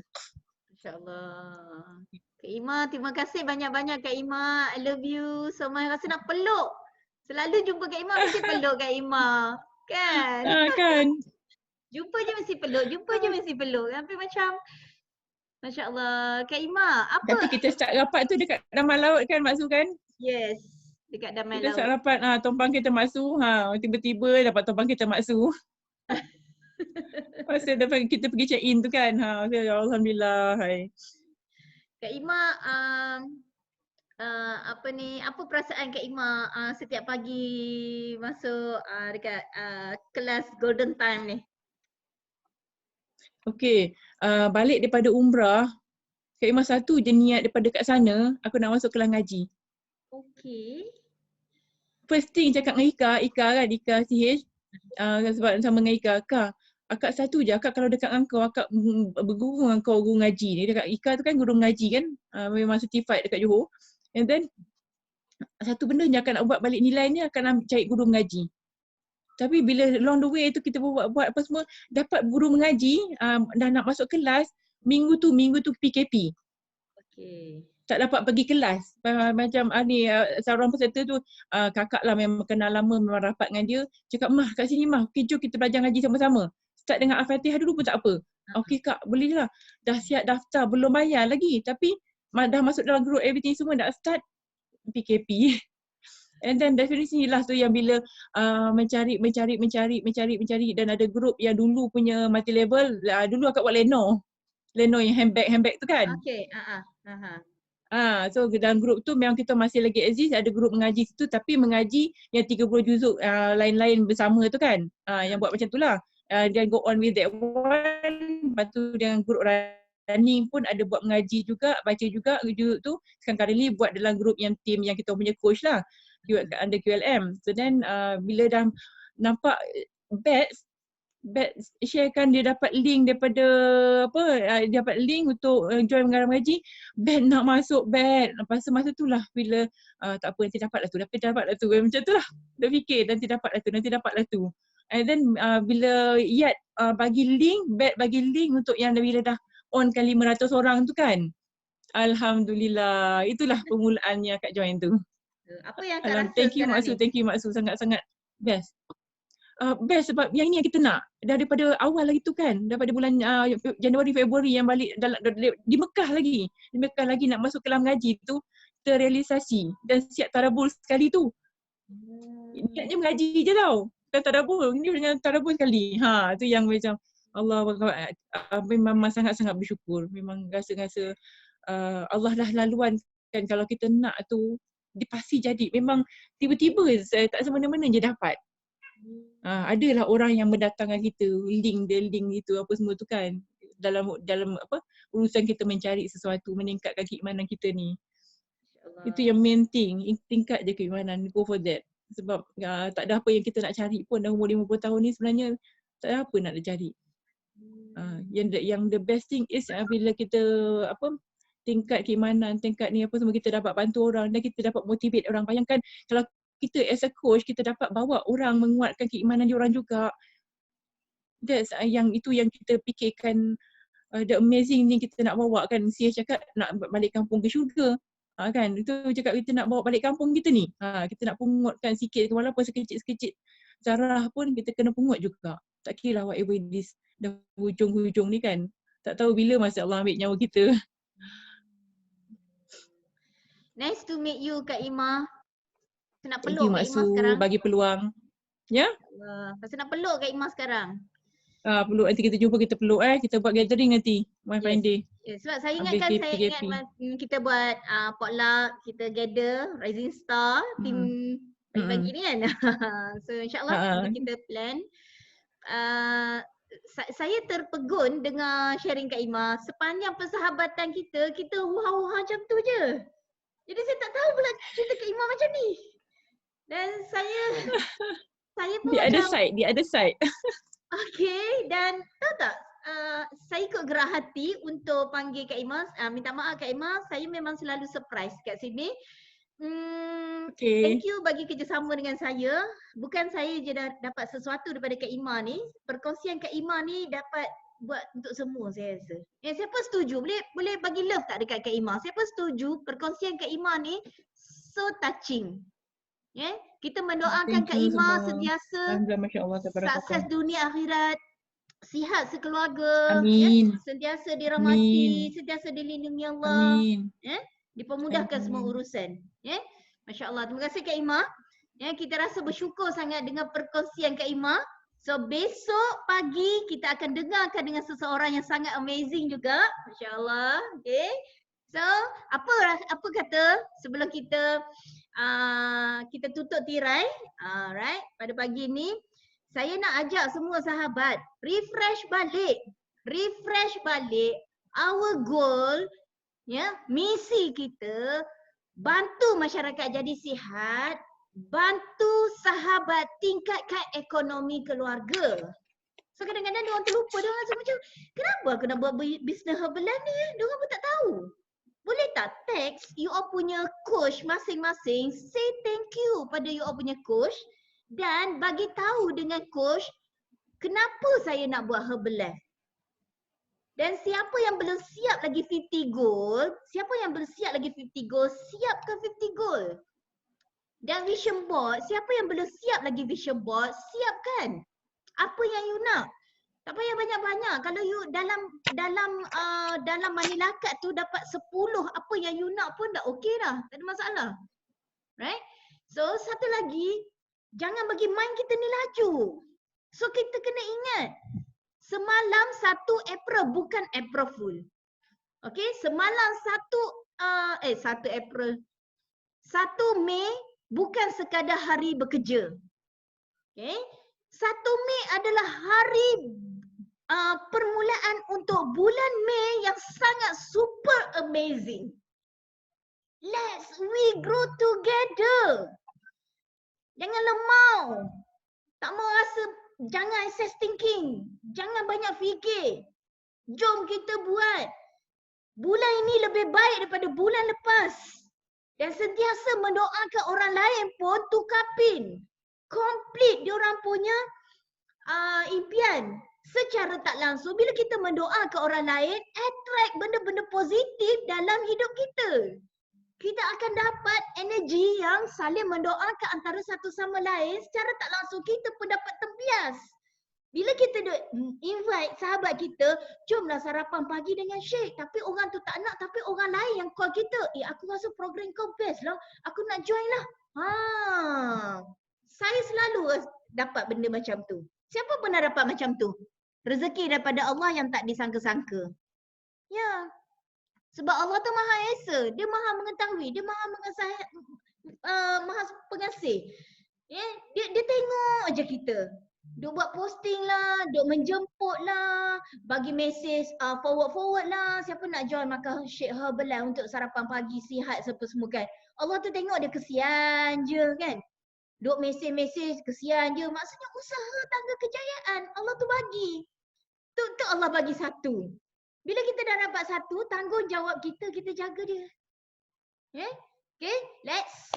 InsyaAllah. Kak Imah, terima kasih banyak-banyak Kak Imah. I love you so much. Rasa nak peluk. Selalu jumpa Kak Imah mesti peluk Kak Imah. Kan? Kan? Jumpa je mesti peluk. Sampai macam Masya Allah. Kak Imah, apa? Tapi kita start rapat tu dekat Damai Laut kan Mak Su kan? Yes. Dekat Damai Laut. Kita start rapat, tumpang kita Mak Su, tiba-tiba dapat tumpang kita Mak Su. Masa dapat kita pergi check in tu kan. Alhamdulillah. Hai. Kak Imah, apa perasaan Kak Imah setiap pagi masuk dekat kelas Golden Time ni? Okay, balik daripada umrah, Kak Imah satu je niat daripada kat sana, aku nak masuk kelas ngaji. Okay. First thing cakap dengan Ika CH, sebab sama dengan Ika, akak satu je, akak kalau dekat dengan kau, akak berguru dengan kau guru ngaji ni. Dekat Ika tu kan guru ngaji kan, memang certified dekat Johor. And then, satu benda je akak nak buat balik nilai ni, akan cari guru mengaji. Tapi bila along the way tu kita buat apa semua, dapat guru mengaji, dah nak masuk kelas, minggu tu PKP. Okay. Tak dapat pergi kelas. Macam seorang peserta tu, kakak lah memang kenal lama, memang rapat dengan dia. Cakap, Mah kat sini Mah, okay, jom kita belajar ngaji sama-sama. Start dengan Al-Fatihah dulu pun tak apa. Okay kak, boleh lah. Dah siap daftar, belum bayar lagi. Tapi dah masuk dalam group everything semua, dah start PKP. And then dari sinilah tu yang bila mencari dan ada group yang dulu punya multi level, dulu akak buat Leno yang handbag tu kan. Okay, So dalam group tu memang kita masih lagi exist, ada group mengaji situ tapi mengaji yang 30 juzuk lain-lain bersama tu kan. Yang buat macam tu lah. Then go on with that one. Lepas tu dengan group running pun ada buat mengaji juga, baca juga juzuk tu. Sekarang currently buat dalam group yang team yang kita punya coach lah. Under QLM. So then bila dah nampak batch sharekan dia dapat link daripada dia dapat link untuk join mengarang mengaji, band nak masuk band. Lepas tu masa tu lah bila tak apa nanti dapat lah tu, macam tu lah. Dia fikir nanti dapat lah tu. And then bila Iyad bagi link untuk yang bila dah on kan 500 orang tu kan. Alhamdulillah, itulah permulaannya Kak join tu. Apa yang Kak rasa Thank you sekarang Mak Su, ni? sangat-sangat best. Best sebab yang ni yang kita nak daripada awal lagi tu kan, daripada bulan Januari Februari yang balik di Mekah lagi nak masuk kelas mengaji tu terrealisasi dan siap tadabbur sekali tu. Niatnya mengaji je tau, bukan tadabbur, ni dengan tadabbur sekali. Tu yang macam Allah memang sangat-sangat bersyukur, memang rasa Allah dah laluan kan, kalau kita nak tu dia pasti jadi. Memang tiba-tiba tak semena-mena je dapat. Adalah orang yang mendatangkan kita, link itu apa semua tu kan, dalam urusan kita mencari sesuatu, meningkatkan keimanan kita ni. Itu yang main thing, tingkat je keimanan, go for that. Sebab tak ada apa yang kita nak cari pun dah umur 50 tahun ni, sebenarnya tak ada apa nak cari. Yang the best thing is bila kita tingkat keimanan, tingkat ni apa semua, kita dapat bantu orang dan kita dapat motivate orang. Bayangkan kalau kita as a coach, kita dapat bawa orang, menguatkan keimanan diorang juga. That's itu yang kita fikirkan, the amazing ni kita nak bawa kan. Sia cakap nak balik kampung ke syurga. Kan, itu cakap kita nak bawa balik kampung kita ni. Kita nak pungutkan sikit, walaupun sekecil-sekecil zarah pun kita kena pungut juga. Tak kira lah whatever it is, dah hujung-hujung ni kan. Tak tahu bila masa Allah ambil nyawa kita. Nice to meet you Kak Ima. Saya nak Thank peluk you Kak Mak Ima Su sekarang. bagi peluang. Ya? Saya nak peluk Kak Ima sekarang. Peluk, nanti kita jumpa, kita peluk kita buat gathering nanti, One Fine Day. Yes, sebab saya Habis ingat kita buat potluck, kita gather Rising Star, team pagi-pagi ni kan. So insyaAllah nanti kita plan. Saya terpegun dengar sharing Kak Ima. Sepanjang persahabatan kita huha-huha macam tu je. Jadi saya tak tahu pula cerita Kak Ima macam ni. Dan saya pun the other side. Okay, dan tahu tak, saya ikut gerak hati untuk panggil Kak Ima. Minta maaf Kak Ima, saya memang selalu surprise kat sini. Thank you bagi kerjasama dengan saya. Bukan saya je dah dapat sesuatu daripada Kak Ima ni. Perkongsian Kak Ima ni dapat buat untuk semua saya rasa. Siapa setuju? Boleh bagi love tak dekat Kak Ima? Siapa setuju perkongsian Kak Ima ni so touching? Kita mendoakan Kak Ima sentiasa sukses dunia akhirat, sihat sekeluarga, sentiasa dirahmati, sentiasa dilindungi Allah, dipermudahkan semua urusan. Masya Allah. Terima kasih Kak Ima. Kita rasa bersyukur sangat dengan perkongsian Kak Ima. So besok pagi kita akan dengarkan dengan seseorang yang sangat amazing juga. Masya Allah. Okay. So apa kata sebelum kita tutup tirai, alright, pada pagi ni saya nak ajak semua sahabat refresh balik our goal, misi kita bantu masyarakat jadi sihat, bantu sahabat tingkatkan ekonomi keluarga. So kadang-kadang diorang terlupa, diorang rasa macam kenapa aku nak buat bisnes herbalan ni? Diorang pun tak tahu. Boleh tak text you all punya coach masing-masing, say thank you pada you all punya coach dan bagi tahu dengan coach kenapa saya nak buat Herbalife. Dan siapa yang belum siap lagi 50 goal, siapkan 50 goal. Dan vision board, siapa yang belum siap lagi vision board, siapkan. Apa yang you nak? Tak payah banyak-banyak. Kalau you dalam money lakat tu dapat 10 apa yang you nak pun dah okey dah. Tak ada masalah. Right? So satu lagi, jangan bagi mind kita ni laju. So kita kena ingat, semalam 1 April bukan April Fool. Okay, semalam 1 April, 1 Mei bukan sekadar hari bekerja. Okay, 1 Mei adalah hari permulaan untuk bulan Mei yang sangat super amazing. Let's we grow together. Jangan lemau. Tak mau rasa, jangan excess thinking. Jangan banyak fikir. Jom kita buat. Bulan ini lebih baik daripada bulan lepas. Dan sentiasa mendoakan orang lain pun tukar pin. Complete diorang punya impian. Secara tak langsung, bila kita mendoakan orang lain, attract benda-benda positif dalam hidup kita. Kita akan dapat energi yang saling mendoakan antara satu sama lain, secara tak langsung kita pun dapat tempias. Bila kita invite sahabat kita, jomlah sarapan pagi dengan Syekh. Tapi orang tu tak nak, tapi orang lain yang call kita. Aku rasa program kau best lah. Aku nak join lah. Saya selalu dapat benda macam tu. Siapa pernah dapat macam tu? Rezeki daripada Allah yang tak disangka-sangka. Ya. Sebab Allah tu Maha Esa. Dia Maha mengetahui. Dia Maha Maha pengasih. Dia tengok aja kita. Duk buat posting lah, duk menjemput lah, bagi mesej forward lah. Siapa nak join makan Syekh Herbalife untuk sarapan pagi, sihat semua kan. Allah tu tengok dia kesian je kan. Duk mesej kesian je. Maksudnya usaha tangga kejayaan Allah tu bagi. Tu Allah bagi satu. Bila kita dah dapat satu, tanggungjawab kita jaga dia. Okay, let's.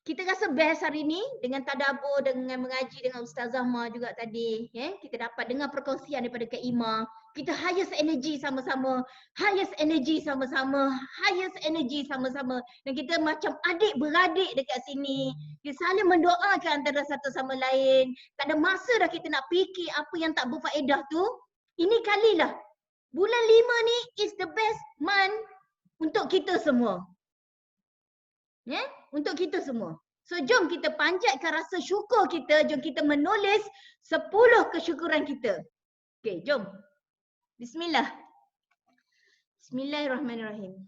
Kita rasa best hari ni dengan tadabbur, dengan mengaji dengan Ustazah Ma juga tadi. Kita dapat dengar perkongsian daripada Kak Ima. Kita highest energy sama-sama. Highest energy sama-sama. Highest energy sama-sama. Dan kita macam adik-beradik dekat sini. Kita saling mendoakan antara satu sama lain. Tak ada masa dah kita nak fikir apa yang tak berfaedah tu. Ini kalilah. Bulan 5 ni is the best month untuk kita semua. Untuk kita semua. So jom kita panjatkan rasa syukur kita. Jom kita menulis 10 kesyukuran kita. Okay, jom. Bismillah. Bismillahirrahmanirrahim.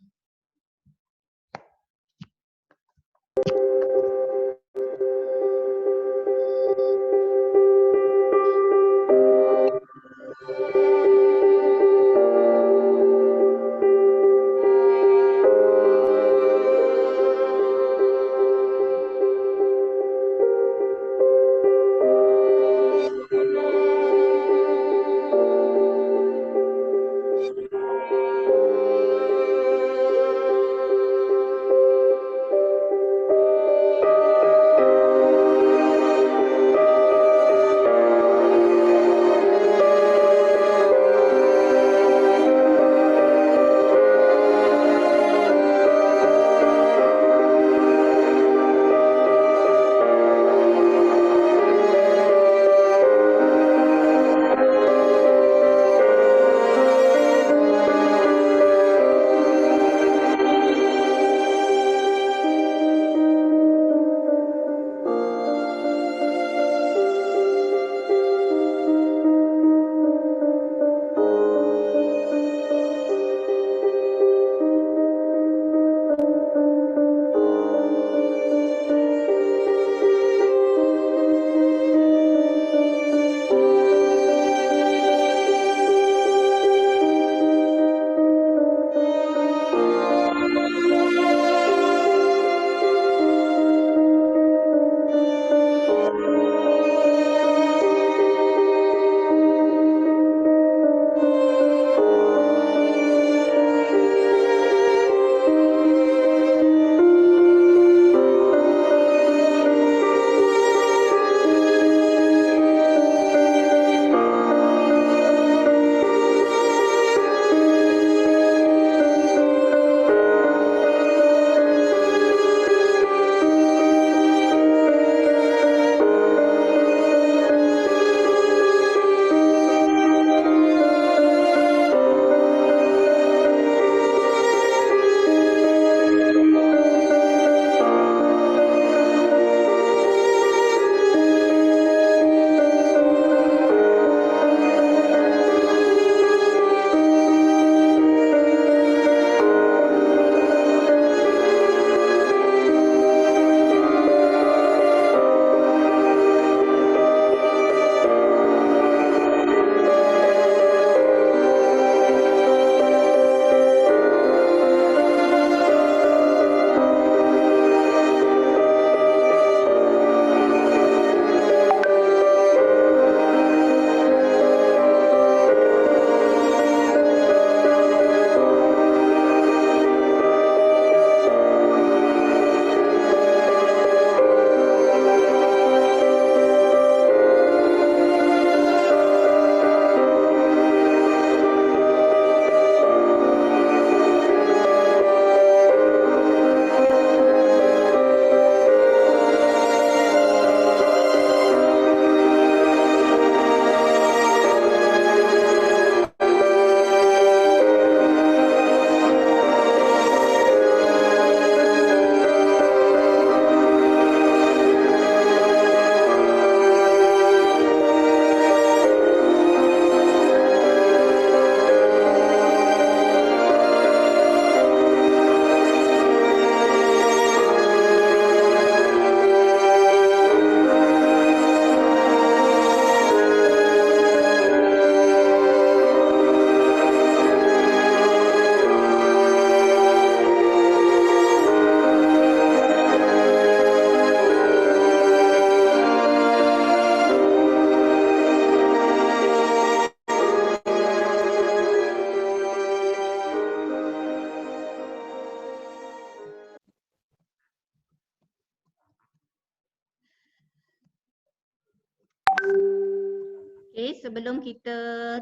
sebelum kita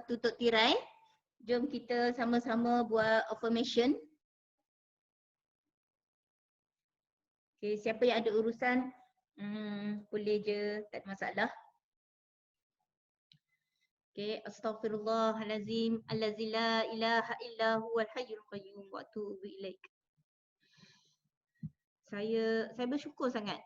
tutup tirai, jom kita sama-sama buat affirmation. Okay, siapa yang ada urusan, boleh je, tak ada masalah. Okay, astaghfirullahalazim, allazi la ilaha illa huwal hayyul qayyum wa atubu ilaik. Saya bersyukur sangat.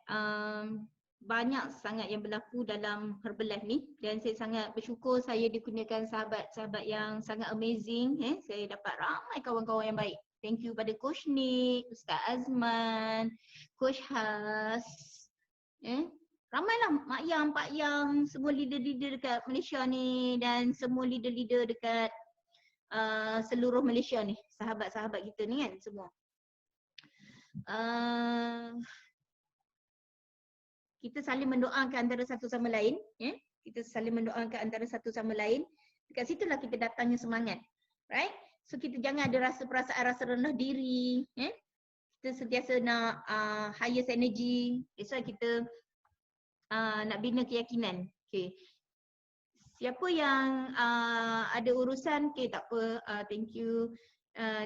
Banyak sangat yang berlaku dalam Herbalife ni dan saya sangat bersyukur saya dikurniakan sahabat-sahabat yang sangat amazing. Saya dapat ramai kawan-kawan yang baik. Thank you pada Coach Nick, Ustaz Azman, Coach Has. Ramailah Mak Yang, Pak Yang, semua leader-leader dekat Malaysia ni dan semua leader-leader dekat seluruh Malaysia ni. Sahabat-sahabat kita ni kan semua. Kita saling mendoakan antara satu sama lain, kita saling mendoakan antara satu sama lain. Dekat situlah kita datangnya semangat, right? So kita jangan ada rasa perasaan rasa rendah diri, kita sentiasa nak highest energy. That's why kita nak bina keyakinan. Okay. Siapa yang ada urusan, okay tak apa, thank you.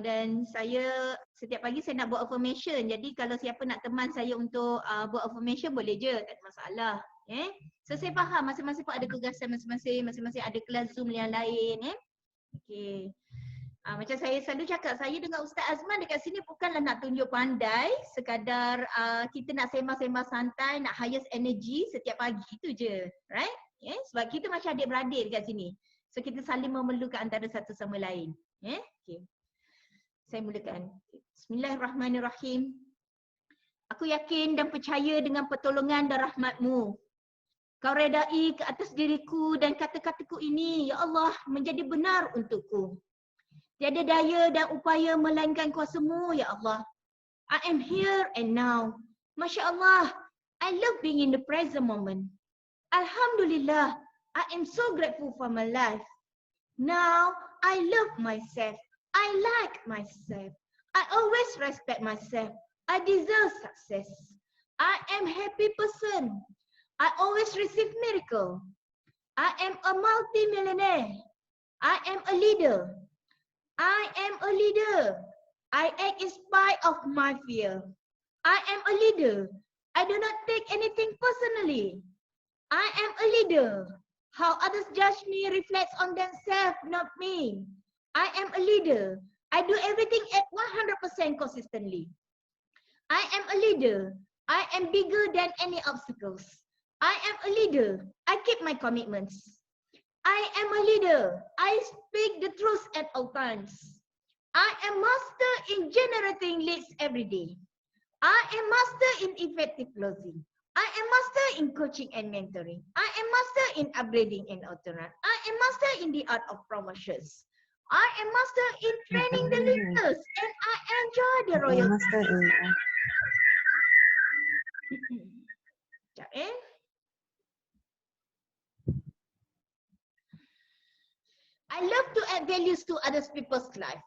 Dan saya setiap pagi saya nak buat affirmation. Jadi kalau siapa nak teman saya untuk buat affirmation boleh je, tak ada masalah. So saya faham masing-masing pun ada tugasan masing-masing, masing-masing ada kelas Zoom yang lain. Okay. Macam saya selalu cakap, saya dengan Ustaz Azman dekat sini bukanlah nak tunjuk pandai, sekadar kita nak sembang-sembang santai, nak highest energy setiap pagi, itu je, right? Sebab kita macam adik-beradik dekat sini. So kita saling memerlukan antara satu sama lain. Okay. Saya mulakan. Bismillahirrahmanirrahim. Aku yakin dan percaya dengan pertolongan dan rahmat-Mu. Kau redai ke atas diriku dan kata-kataku ini, Ya Allah, menjadi benar untukku. Tiada daya dan upaya melainkan kuasa-Mu, Ya Allah. I am here and now. Masya Allah, I love being in the present moment. Alhamdulillah, I am so grateful for my life. Now, I love myself. I like myself. I always respect myself. I deserve success. I am happy person. I always receive miracle. I am a multi-millionaire. I am a leader. I am a leader. I act in spite of my fear. I am a leader. I do not take anything personally. I am a leader. How others judge me reflects on themselves, not me. I am a leader. I do everything at 100% consistently. I am a leader. I am bigger than any obstacles. I am a leader. I keep my commitments. I am a leader. I speak the truth at all times. I am master in generating leads every day. I am master in effective closing. I am master in coaching and mentoring. I am master in upgrading and outturn. I am master in the art of promotions. I am master in training the leaders and I enjoy the royalty. I love to add values to other people's life.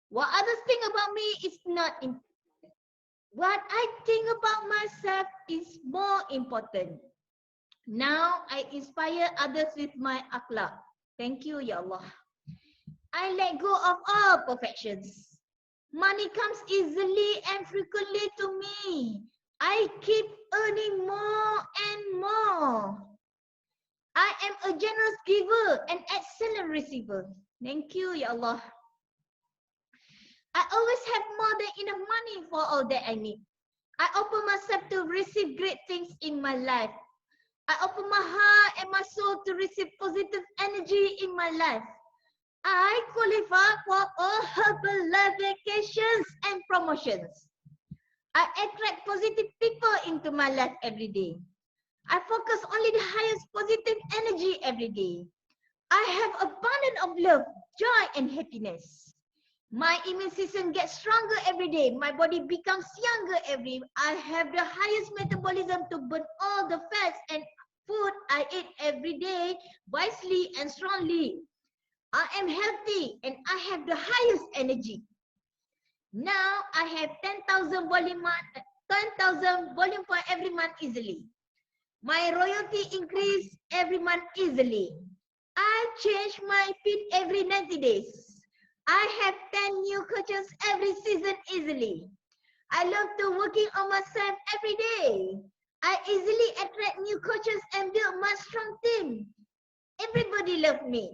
What others think about me is not important. What I think about myself is more important. Now I inspire others with my akhlak. Thank you, Ya Allah. I let go of all perfections. Money comes easily and frequently to me. I keep earning more and more. I am a generous giver and excellent receiver. Thank you, Ya Allah. I always have more than enough money for all that I need. I open myself to receive great things in my life. I open my heart and my soul to receive positive energy in my life. I qualify for all Herbalife vacations and promotions. I attract positive people into my life every day. I focus only the highest positive energy every day. I have abundance of love, joy, and happiness. My immune system gets stronger every day. My body becomes younger every day. I have the highest metabolism to burn all the fats and food I eat every day wisely and strongly. I am healthy and I have the highest energy. Now I have 10,000 volume point every month easily. My royalty increase every month easily. I change my feed every 90 days. I have 10 new coaches every season easily. I love to working on myself every day. I easily attract new coaches and build my strong team. Everybody love me.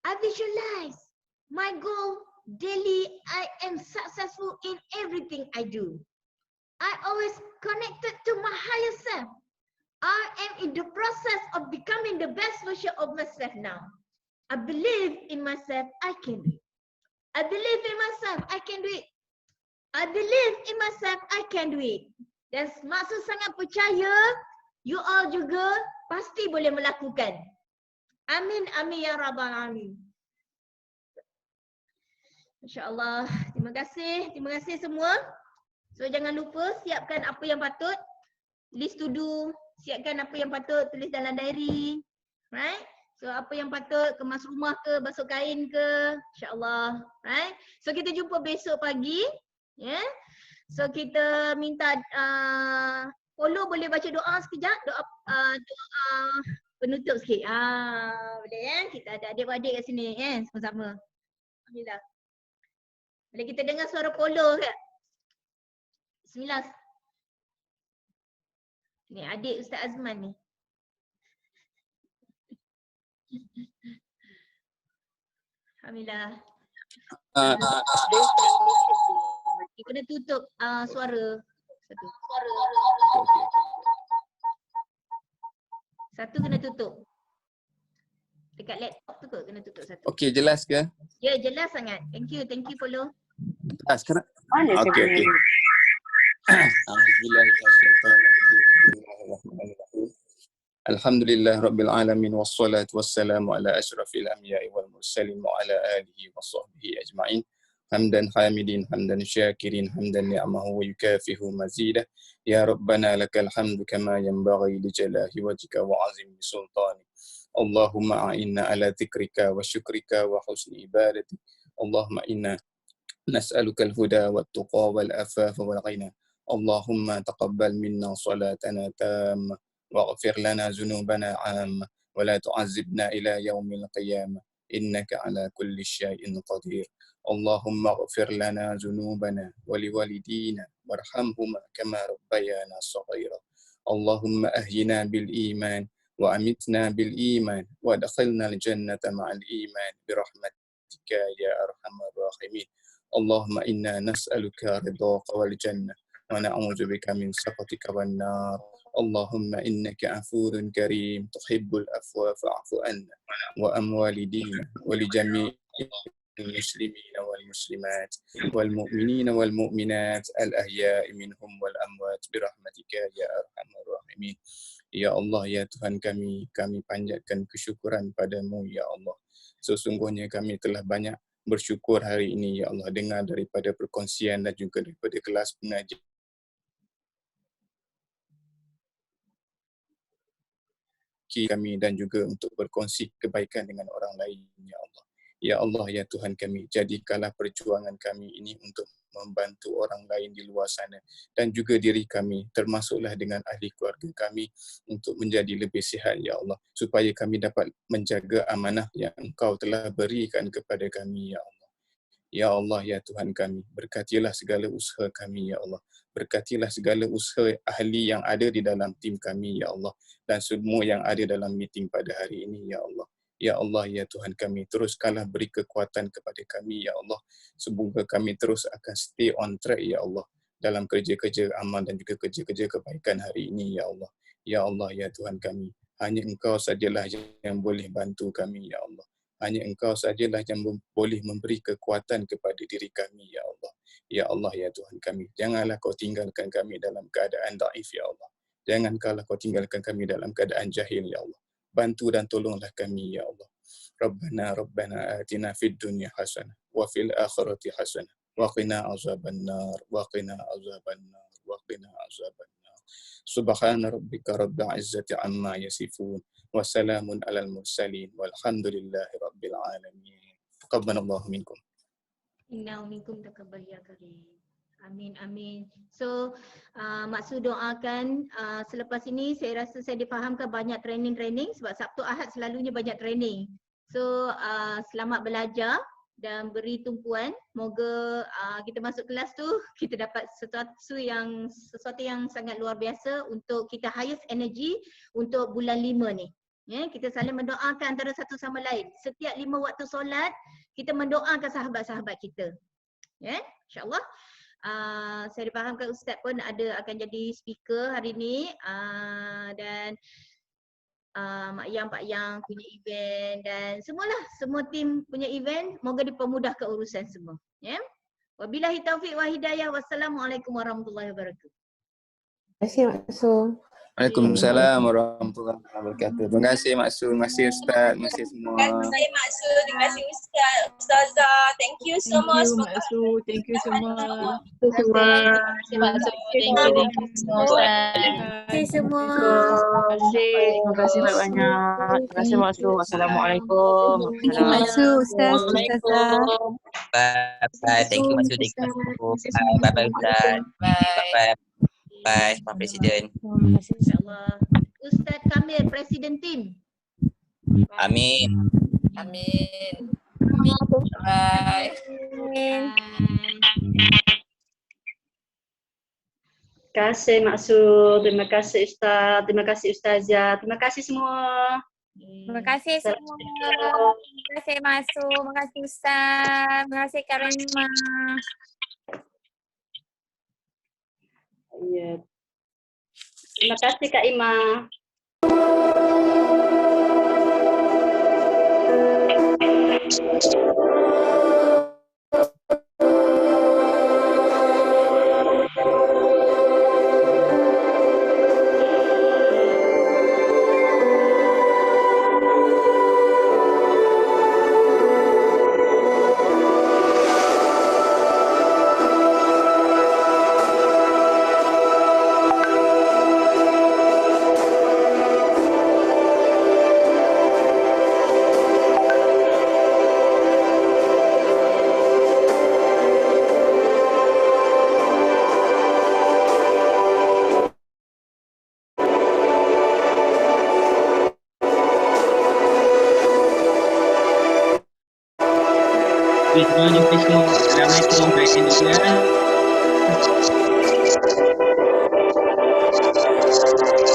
I visualize my goal daily. I am successful in everything I do. I always connected to my higher self. I am in the process of becoming the best version of myself now. I believe in myself, I can do it. I believe in myself, I can do it. I believe in myself, I can do it. Dan maksud sangat percaya, you all juga pasti boleh melakukan. Amin, amin ya rabbal alamin. InsyaAllah. Terima kasih semua. So jangan lupa siapkan apa yang patut. List to do, siapkan apa yang patut, tulis dalam diary. Right? So apa yang patut, kemas rumah ke, basuh kain ke, insyaAllah. Right? So kita jumpa besok pagi. Yeah? So kita minta follow, boleh baca doa sekejap, doa penutup sikit. Boleh ya? Kita ada adik-adik kat sini sama-sama. Alhamdulillah. Boleh kita dengar suara follow ke? Bismillah. Ni adik Ustaz Azman ni. Alhamdulillah. Kita kena tutup suara. Satu kena tutup. Dekat laptop tu kot kena tutup satu. Okey, jelas ke? Ya, jelas sangat. Thank you follow. Sekarang. Okey. Alhamdulillah Rabbil Alamin wassalatu wassalamu ala ashrafil anbiya'i wal mursalin wa ala alihi wa sahbihi ajma'in. Hamdan hamidin, hamdan syakirin, hamdan ni'amahu wa yukafihu mazidah. Ya Rabbana lakal hamdu kama yanbaghi li jalali wajhika wa azimi sultani. Allahumma a'inna ala dhikrika wa syukrika wa husni ibadati. Allahumma inna nas'aluka al-huda wa tuqa wal afafa wal ghina. Allahumma taqabbal minna salatana tamma waghfir lana dhunubana 'amma wa la tu'azzibna ila yaumil qiyamah innaka 'ala kulli syai'in qadir. Allahumma ighfir lana dhunubana wa liwalidina warhamhuma kama rabbayana shaghira. Allahumma ahyina bil iman wa amitna bil iman wa adkhilna al jannata ma'al iman bi rahmatika ya arhamar rahimin. Allahumma inna nas'aluka ridhaka wal jannah wa na'udzu bika min sakhatika wan nar. Allahumma innaka afuwwun karim tuhibbul afwa fa'fu anna wa amwalidina wa li jami'il المسلمين والمسلمات والمؤمنين والمؤمنات الأحياء منهم والأموات برحمتك يا أرحم الراحمين. Ya Allah, ya Tuhan kami panjatkan kesyukuran padamu ya Allah. Sesungguhnya kami telah banyak bersyukur hari ini ya Allah, dengar daripada perkongsian dan juga daripada kelas pengajian kami dan juga untuk berkongsi kebaikan dengan orang lain ya Allah. Ya Allah, ya Tuhan kami, jadikanlah perjuangan kami ini untuk membantu orang lain di luar sana dan juga diri kami, termasuklah dengan ahli keluarga kami untuk menjadi lebih sihat ya Allah, supaya kami dapat menjaga amanah yang Engkau telah berikan kepada kami ya Allah. Ya Allah, ya Tuhan kami, berkatilah segala usaha kami ya Allah. Berkatilah segala usaha ahli yang ada di dalam tim kami ya Allah, dan semua yang ada dalam meeting pada hari ini ya Allah. Ya Allah, ya Tuhan kami, teruskanlah beri kekuatan kepada kami ya Allah. Semoga kami terus akan stay on track ya Allah dalam kerja-kerja amal dan juga kerja-kerja kebaikan hari ini ya Allah. Ya Allah, ya Tuhan kami, hanya Engkau sajalah yang boleh bantu kami ya Allah. Hanya Engkau sajalah yang boleh memberi kekuatan kepada diri kami ya Allah. Ya Allah, ya Tuhan kami, janganlah Kau tinggalkan kami dalam keadaan daif ya Allah. Janganlah Kau tinggalkan kami dalam keadaan jahil ya Allah. Bantu dan tolonglah kami ya Allah. Rabbana atina fid dunya hasanah wa fil akhirati hasanah wa qina azabannar wa qina azabannar wa qina azabannar. Subhana rabbika rabbil izzati amma yasifun wa salamun alal mursalin walhamdulillahi rabbil alamin. Taqabbalallahu minkum. Inna minkum taqabbal ya karim. Amin, amin. So, Maksud doakan selepas ini saya rasa saya difahamkan banyak training sebab Sabtu Ahad selalunya banyak training. So, selamat belajar dan beri tumpuan. Moga kita masuk kelas tu kita dapat sesuatu yang sangat luar biasa untuk kita highest energy untuk bulan 5 ni. Ya, kita saling mendoakan antara satu sama lain. Setiap 5 waktu solat kita mendoakan sahabat-sahabat kita. Ya, insya-Allah. Saya difahamkan Ustaz pun akan jadi speaker hari ni dan Mak Yang, Pak Yang punya event dan semua tim punya event, moga dipermudahkan urusan semua. Ya. Wabillahi taufiq wa hidayah. Wassalamualaikum warahmatullahi wabarakatuh. Terima kasih Mak Su. Waalaikumsalam warahmatullahi wabarakatuh. Terima kasih Mak Su, terima kasih Ustaz, terima kasih semua. Terima kasih Mak Su, terima kasih Ustaz, Ustazah. Thank you so much. Mak Su, thank you semua. Terima kasih Mak Su. Thank you semua. Terima kasih semua. Terima kasih banyak-banyak. Terima kasih Mak Su. Assalamualaikum. Thank you Mak Su, Ustaz, Ustazah. Bye. Thank you Mak Su. Thank you Mak Su. Bye Ustaz. Bye. Bye Pak Presiden. InsyaAllah. Ustaz Kamil, Presiden Tim. Amin. Amin. Bye. Terima kasih Mak Su, terima kasih Ustaz, terima kasih Ustazah, terima kasih semua. Terima kasih semua. Terima kasih Mak Su, terima kasih Ustaz, terima kasih Kak Rima. Ya. Terima kasih Kak Ima. Assalamualaikum.